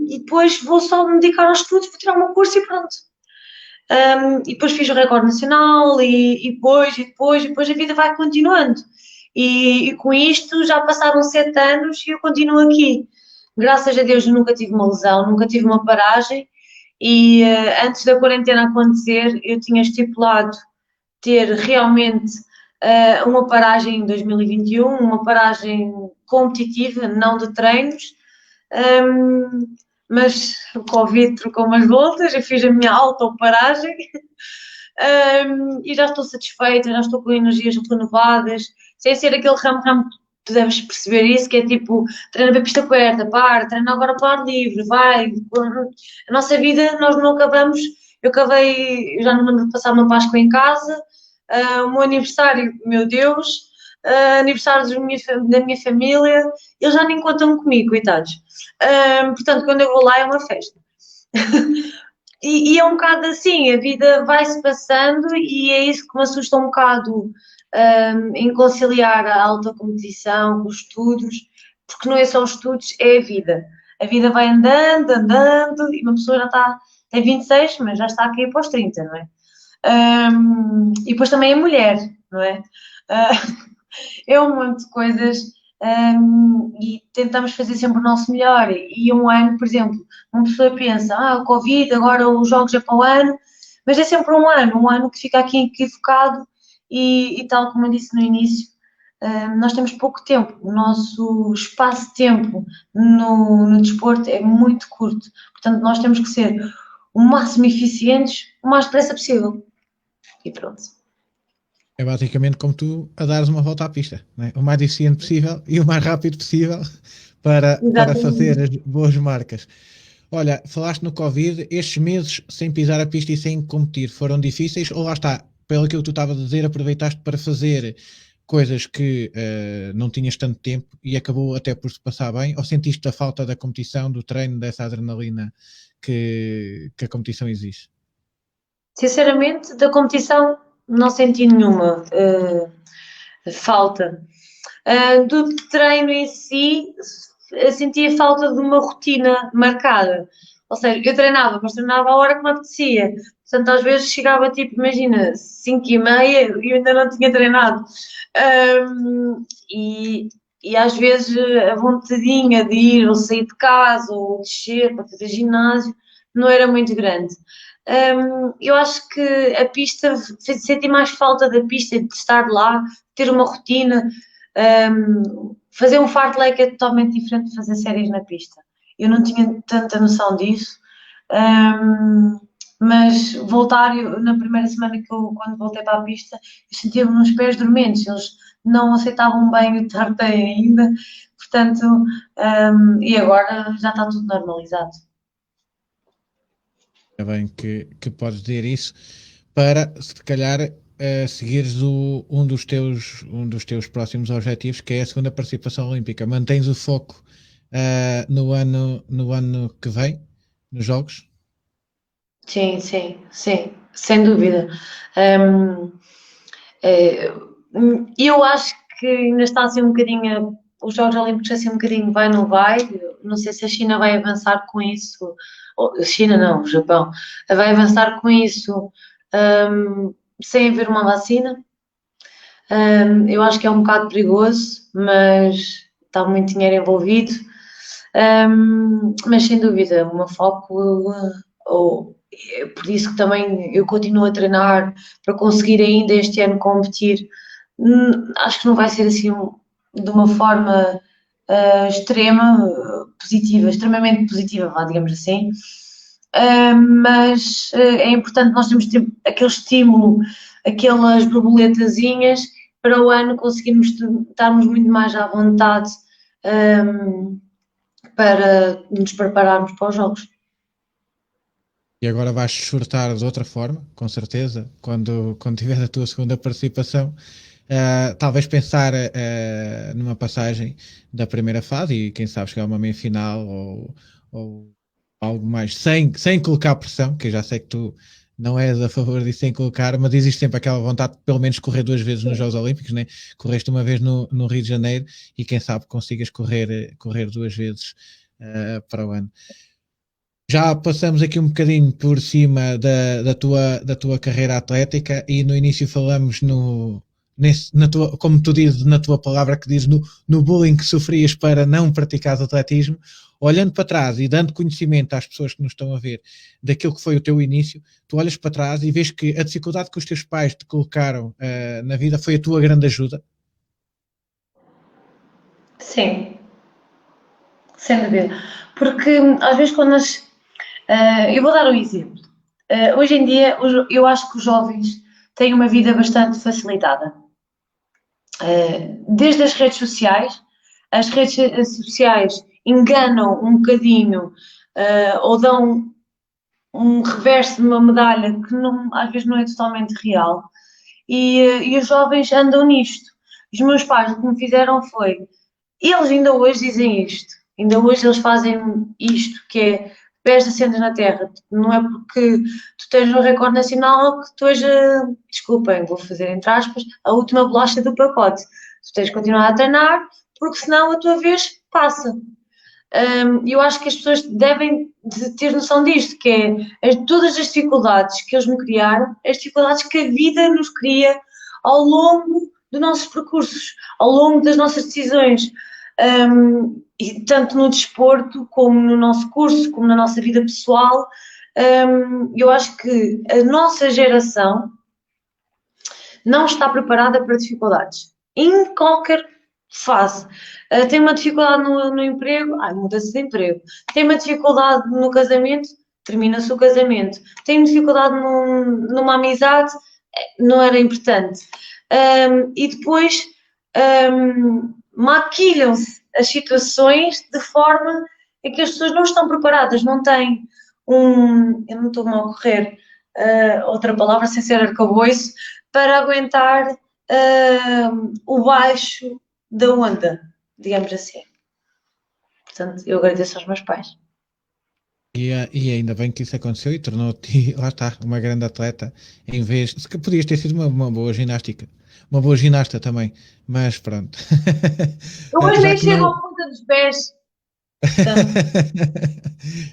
Speaker 2: e depois vou só me dedicar aos estudos, vou tirar uma curso e pronto. E depois fiz o recorde nacional e depois a vida vai continuando. E com isto já passaram 7 anos e eu continuo aqui. Graças a Deus eu nunca tive uma lesão, nunca tive uma paragem e antes da quarentena acontecer eu tinha estipulado ter realmente uma paragem em 2021, uma paragem competitiva, não de treinos, mas o Covid trocou umas voltas, eu fiz a minha autoparagem e já estou satisfeita, já estou com energias renovadas, sem ser aquele ramo, tu deves perceber isso, que é tipo, treina para pista coberta, para, treina agora para ar livre, vai. A nossa vida, nós não acabamos, eu acabei, eu já não me lembro de passar uma Páscoa em casa, o meu aniversário, meu Deus, aniversários da minha família, eles já nem contam comigo, coitados. Portanto, quando eu vou lá é uma festa. E é um bocado assim, a vida vai-se passando e é isso que me assusta um bocado em conciliar a alta competição com os estudos, porque não é só os estudos, é a vida. A vida vai andando, andando, e uma pessoa já está, tem 26, mas já está aqui para os 30, não é? E depois também é mulher, não é? É um monte de coisas e tentamos fazer sempre o nosso melhor. E um ano, por exemplo, uma pessoa pensa, o Covid, agora os jogos é para o ano, mas é sempre um ano que fica aqui equivocado e tal como eu disse no início, nós temos pouco tempo, o nosso espaço-tempo no desporto é muito curto, portanto nós temos que ser o máximo eficientes, o mais depressa possível. E pronto.
Speaker 1: É basicamente como tu a dares uma volta à pista, não é? O mais eficiente possível e o mais rápido possível para fazer
Speaker 2: Exatamente.
Speaker 1: as boas marcas. Olha, falaste no Covid, estes meses sem pisar a pista e sem competir foram difíceis ou lá está, pelo que tu estavas a dizer, aproveitaste para fazer coisas que não tinhas tanto tempo e acabou até por se passar bem? Ou sentiste a falta da competição, do treino, dessa adrenalina que a competição exige?
Speaker 2: Sinceramente, da competição não senti nenhuma falta. Do treino em si, sentia falta de uma rotina marcada. Ou seja, eu treinava, mas treinava a hora que me apetecia. Portanto, às vezes chegava tipo, imagina, 5h30 e eu ainda não tinha treinado. E, e às vezes a vontadinha de ir ou sair de casa ou descer para fazer ginásio não era muito grande. Eu acho que a pista, senti mais falta da pista, de estar lá, ter uma rotina. Fazer um fartlek é totalmente diferente de fazer séries na pista. Eu não tinha tanta noção disso, mas voltar, na primeira semana quando voltei para a pista, eu sentia-me nos pés dormentes, eles não aceitavam bem o tartan ainda, portanto, e agora já está tudo normalizado.
Speaker 1: É bem que podes dizer isso para, se calhar, seguires um dos teus próximos objetivos, que é a segunda participação olímpica. Mantens o foco no ano que vem, nos Jogos?
Speaker 2: Sim, sim, sim, sem dúvida. Um, é, eu acho que ainda está assim um bocadinho, os Jogos Olímpicos assim um bocadinho vai, não vai. Não sei se a China vai avançar com isso, ou, a China não, o Japão, vai avançar com isso, sem haver uma vacina. Eu acho que é um bocado perigoso, mas está muito dinheiro envolvido. Mas sem dúvida, uma foco, é por isso que também eu continuo a treinar para conseguir ainda este ano competir. Acho que não vai ser assim de uma forma extrema, positiva, extremamente positiva, vá, digamos assim. Mas é importante nós termos aquele estímulo, aquelas borboletazinhas para o ano conseguirmos estarmos muito mais à vontade para nos prepararmos para os jogos.
Speaker 1: E agora vais desfrutar de outra forma, com certeza, quando tiver a tua segunda participação. Talvez pensar numa passagem da primeira fase e quem sabe chegar a uma meia final ou algo mais, sem colocar pressão, que eu já sei que tu não és a favor disso sem colocar, mas existe sempre aquela vontade de pelo menos correr duas vezes nos Jogos Olímpicos, né? Correste uma vez no Rio de Janeiro e quem sabe consigas correr duas vezes para o ano. Já passamos aqui um bocadinho por cima da tua carreira atlética e no início falamos como tu dizes na tua palavra que dizes no bullying que sofrias para não praticar atletismo. Olhando para trás e dando conhecimento às pessoas que nos estão a ver daquilo que foi o teu início, tu olhas para trás e vês que a dificuldade que os teus pais te colocaram na vida foi a tua grande ajuda.
Speaker 2: Sim, sem dúvida. Porque às vezes quando nós. Eu vou dar um exemplo. Hoje em dia, eu acho que os jovens têm uma vida bastante facilitada. Desde as redes sociais enganam um bocadinho ou dão um reverso de uma medalha que às vezes não é totalmente real e os jovens andam nisto. Os meus pais o que me fizeram foi, eles ainda hoje dizem isto, ainda hoje eles fazem isto, que é pés assentos na terra, não é porque tu tens um recorde nacional que tu és, desculpem, vou fazer entre aspas, a última bolacha do pacote. Tu tens de continuar a treinar, porque senão a tua vez passa. Eu acho que as pessoas devem de ter noção disto, que é todas as dificuldades que eles me criaram, as dificuldades que a vida nos cria ao longo dos nossos percursos, ao longo das nossas decisões, e tanto no desporto, como no nosso curso, como na nossa vida pessoal. Eu acho que a nossa geração não está preparada para dificuldades, em qualquer fase. Tem uma dificuldade no emprego, muda-se de emprego. Tem uma dificuldade no casamento, termina-se o casamento. Tem dificuldade numa amizade, não era importante. E depois maquilham-se as situações de forma a que as pessoas não estão preparadas, não têm eu não estou-me a ocorrer outra palavra sem ser arcabouço, para aguentar o baixo da onda, digamos assim. Portanto, eu agradeço aos meus pais.
Speaker 1: E ainda bem que isso aconteceu e tornou-te, lá está, uma grande atleta, em vez. Se que podias ter sido uma boa ginástica, uma boa ginasta também, mas pronto.
Speaker 2: Eu hoje
Speaker 1: Já
Speaker 2: nem
Speaker 1: que
Speaker 2: chego
Speaker 1: não.
Speaker 2: à ponta dos pés. Portanto,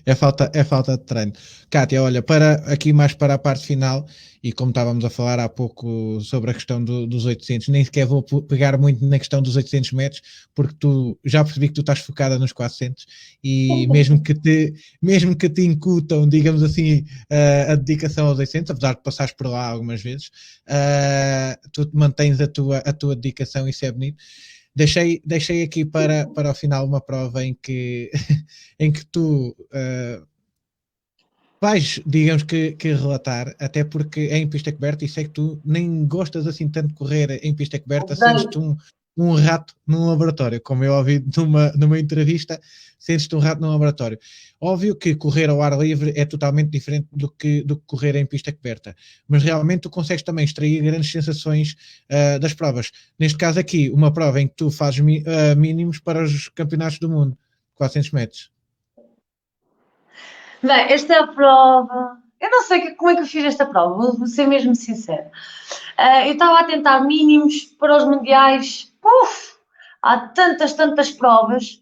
Speaker 1: É falta de treino. Kátia, olha, para aqui mais para a parte final, e como estávamos a falar há pouco sobre a questão dos 800, nem sequer vou pegar muito na questão dos 800 metros, porque tu já percebi que tu estás focada nos 400 e mesmo que te incutam, digamos assim, a dedicação aos 800, apesar de passares por lá algumas vezes, tu mantens a tua dedicação e isso é bonito. Deixei aqui para o final uma prova em que, em que tu vais, digamos que relatar, até porque é em pista coberta e sei que tu nem gostas assim tanto de correr em pista coberta, sentes-te um rato num laboratório, como eu ouvi numa entrevista, sentes-te um rato num laboratório. Óbvio que correr ao ar livre é totalmente diferente do que correr em pista coberta, mas realmente tu consegues também extrair grandes sensações das provas. Neste caso aqui, uma prova em que tu fazes mínimos para os campeonatos do mundo, 400 metros.
Speaker 2: bem, esta prova. Eu não sei como é que eu fiz esta prova, vou ser mesmo sincera. Eu estava a tentar mínimos para os mundiais. Há tantas provas.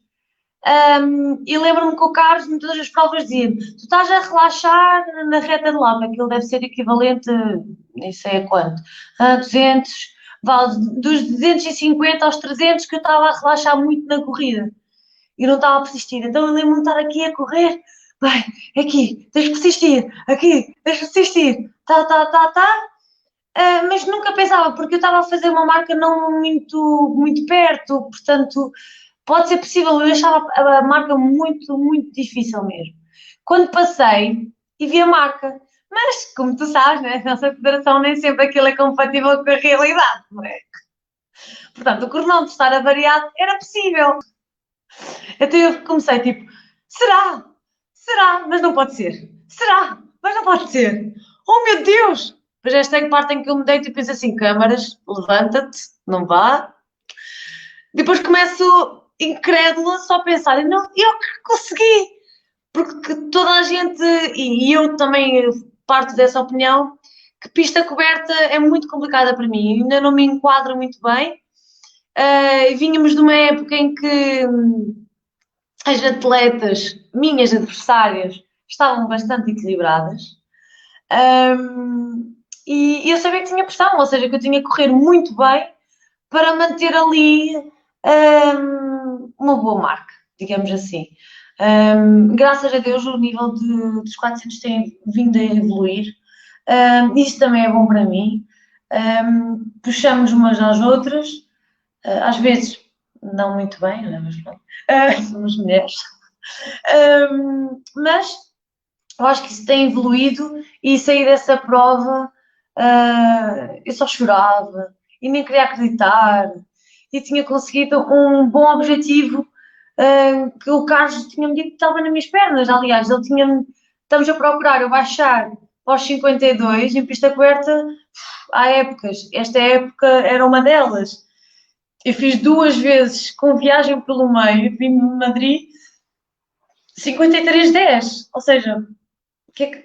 Speaker 2: E lembro-me que o Carlos, em todas as provas, dizia: tu estás a relaxar na reta de lama, aquilo deve ser equivalente, nem sei a quanto, a 200, vale, dos 250 aos 300, que eu estava a relaxar muito na corrida. e não estava a persistir. Então eu lembro-me de estar aqui a correr, vai, aqui, tens de persistir, aqui, tens de persistir, tá. Mas nunca pensava, porque eu estava a fazer uma marca não muito perto, portanto, pode ser possível, eu achava a marca muito difícil mesmo. Quando passei e vi a marca, mas como tu sabes, né, a nossa federação nem sempre aquilo é compatível com a realidade, não é? Portanto, o cronómetro estar avariado era possível. Então eu comecei tipo, será? Será? Mas não pode ser. Será? Mas não pode ser. Oh meu Deus! Depois esta parte em que eu me deito e penso assim, câmaras, levanta-te, não vá. Depois começo incrédula só a pensar, não, eu que consegui! Porque toda a gente, e eu também parto dessa opinião, que pista coberta é muito complicada para mim, ainda não me enquadro muito bem. Vínhamos de uma época em que as atletas, minhas adversárias, estavam bastante equilibradas. E eu sabia que tinha pressão, ou seja, que eu tinha que correr muito bem para manter ali uma boa marca, digamos assim. Graças a Deus o nível dos 400 tem vindo a evoluir. Isso também é bom para mim. Puxamos umas às outras, às vezes não muito bem, né? Mas pronto. Somos mulheres. Mas eu acho que isso tem evoluído e sair dessa prova, eu só chorava e nem queria acreditar e tinha conseguido um bom objetivo, que o Carlos tinha-me dito que estava nas minhas pernas. Aliás, ele tinha-me, estamos a procurar eu baixar aos 52 em pista coberta há épocas. Esta época era uma delas. Eu fiz 2 vezes com viagem pelo meio, vim de Madrid 53,10. Ou seja, o que é que.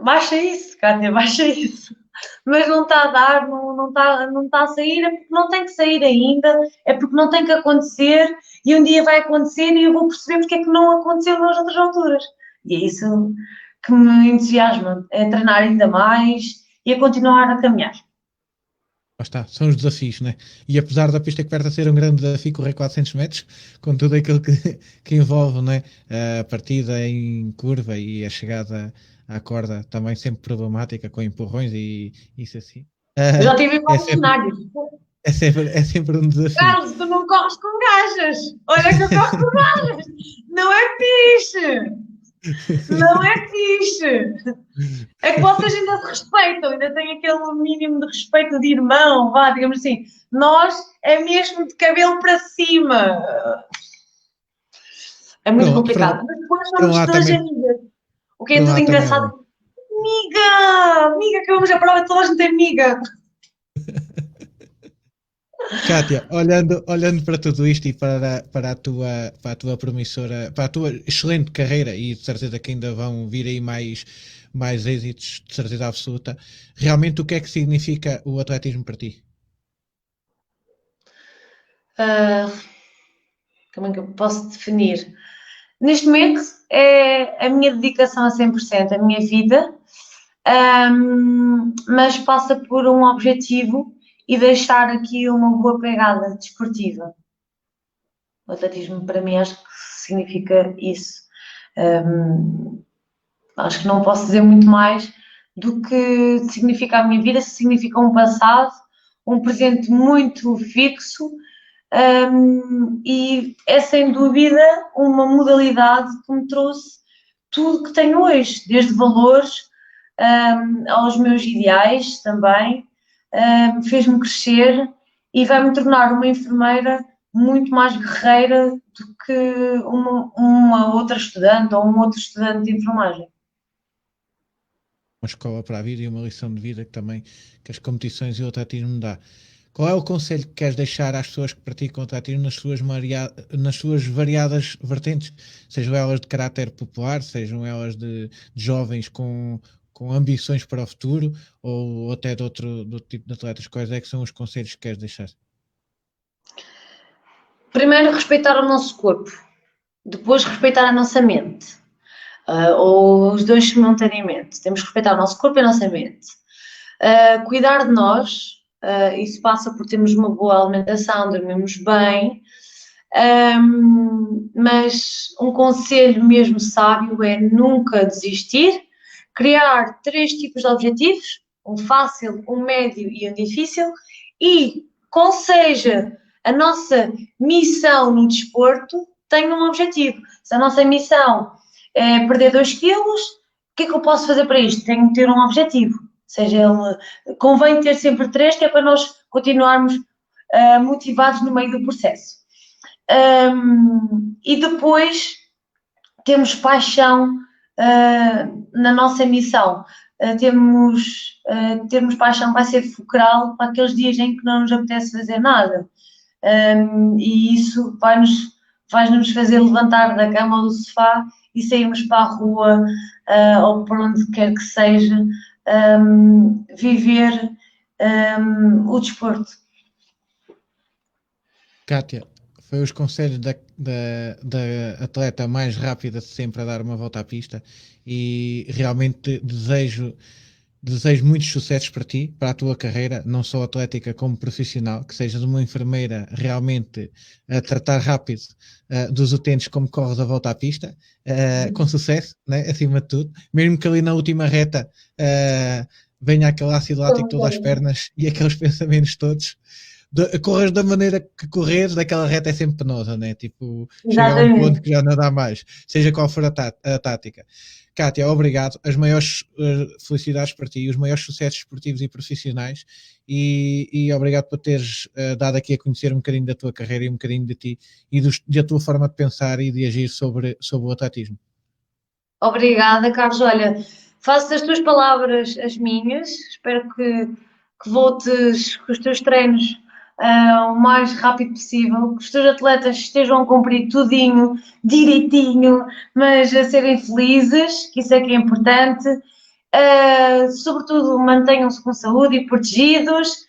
Speaker 2: Baixa isso, Cátia, baixa isso. Mas não está a dar, não está a sair, é porque não tem que sair ainda, é porque não tem que acontecer e um dia vai acontecer e eu vou perceber porque é que não aconteceu nas outras alturas. E é isso que me entusiasma, é treinar ainda mais e a continuar a caminhar.
Speaker 1: Lá está, são os desafios, né? E apesar da pista coberta ser um grande desafio, correr 400 metros, com tudo aquilo que envolve, né? A partida em curva e a chegada à corda também sempre problemática, com empurrões e isso assim.
Speaker 2: Eu já tive
Speaker 1: É
Speaker 2: vários
Speaker 1: sempre,
Speaker 2: cenários.
Speaker 1: é sempre um desafio.
Speaker 2: Carlos, tu não corres com gajas. Olha que eu corro com gajas. Não é fixe. Não é fixe. É que vocês ainda se respeitam, ainda têm aquele mínimo de respeito de irmão, vá, digamos assim. Nós é mesmo de cabelo para cima. É muito
Speaker 1: Para, para,
Speaker 2: complicado. Mas depois
Speaker 1: para
Speaker 2: somos
Speaker 1: lá
Speaker 2: todas
Speaker 1: também,
Speaker 2: amigas. O que é
Speaker 1: para
Speaker 2: tudo
Speaker 1: lá também é
Speaker 2: engraçado.
Speaker 1: bom.
Speaker 2: Amiga, acabamos a prova, toda a gente é amiga.
Speaker 1: Kátia, olhando para tudo isto e para a tua promissora, para a tua excelente carreira e de certeza que ainda vão vir aí mais êxitos, de certeza absoluta, realmente o que é que significa o atletismo para ti?
Speaker 2: Ah, como é que eu posso definir? Neste momento é a minha dedicação a 100%, a minha vida, mas passa por um objetivo e deixar aqui uma boa pegada desportiva. O atletismo para mim acho que significa isso. Acho que não posso dizer muito mais do que significa a minha vida, significa um passado, um presente muito fixo, e é sem dúvida uma modalidade que me trouxe tudo que tenho hoje, desde valores, aos meus ideais também, fez-me crescer e vai-me tornar uma enfermeira muito mais guerreira do que uma outra estudante ou um outro estudante de enfermagem.
Speaker 1: Uma escola para a vida e uma lição de vida que também que as competições e o atletismo dá. Qual é o conselho que queres deixar às pessoas que praticam atletismo nas suas variadas vertentes? Sejam elas de caráter popular, sejam elas de jovens com ambições para o futuro ou até do tipo de atletas? Quais é que são os conselhos que queres deixar?
Speaker 2: Primeiro, respeitar o nosso corpo, depois, respeitar a nossa mente, ou os dois simultaneamente. Temos que respeitar o nosso corpo e a nossa mente. Cuidar de nós, isso passa por termos uma boa alimentação, dormirmos bem, Mas um conselho mesmo sábio é nunca desistir, criar 3 tipos de objetivos, um fácil, um médio e um difícil, e qual seja a nossa missão no desporto, tenha um objetivo. Se a nossa missão é perder 2 quilos, o que é que eu posso fazer para isto? Tenho que ter um objetivo. Seja ele, convém ter sempre 3, que é para nós continuarmos motivados no meio do processo. E depois temos paixão na nossa missão. Termos paixão vai ser fulcral para aqueles dias em que não nos apetece fazer nada. E isso vai-nos fazer levantar da cama ou do sofá e sairmos para a rua ou por onde quer que seja, viver o desporto.
Speaker 1: Kátia, foi os conselhos da atleta mais rápida de sempre a dar uma volta à pista e realmente desejo muitos sucessos para ti, para a tua carreira, não só atlética como profissional, que sejas uma enfermeira realmente a tratar rápido dos utentes como corres a volta à pista, com sucesso, né, acima de tudo, mesmo que ali na última reta venha aquele ácido lático todo às pernas e aqueles pensamentos todos. Corres da maneira que corres, daquela reta é sempre penosa, né? Tipo, chega a um ponto que já não dá mais, seja qual for a tática. Kátia, obrigado. As maiores felicidades para ti, os maiores sucessos esportivos e profissionais e obrigado por teres dado aqui a conhecer um bocadinho da tua carreira e um bocadinho de ti e da tua forma de pensar e de agir sobre o atletismo.
Speaker 2: Obrigada, Carlos. Olha, faço as tuas palavras as minhas. Espero que voltes com os teus treinos o mais rápido possível, que os teus atletas estejam a cumprir tudinho, direitinho, mas a serem felizes, que isso é que é importante. Sobretudo, mantenham-se com saúde e protegidos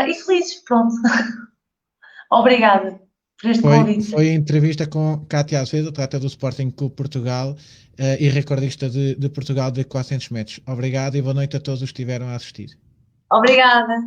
Speaker 2: e felizes. Pronto. Obrigada por este convite.
Speaker 1: Foi a entrevista com Kátia Azevedo, atleta do Sporting Clube Portugal e recordista de Portugal de 400 metros. Obrigado e boa noite a todos os que estiveram a assistir.
Speaker 2: Obrigada.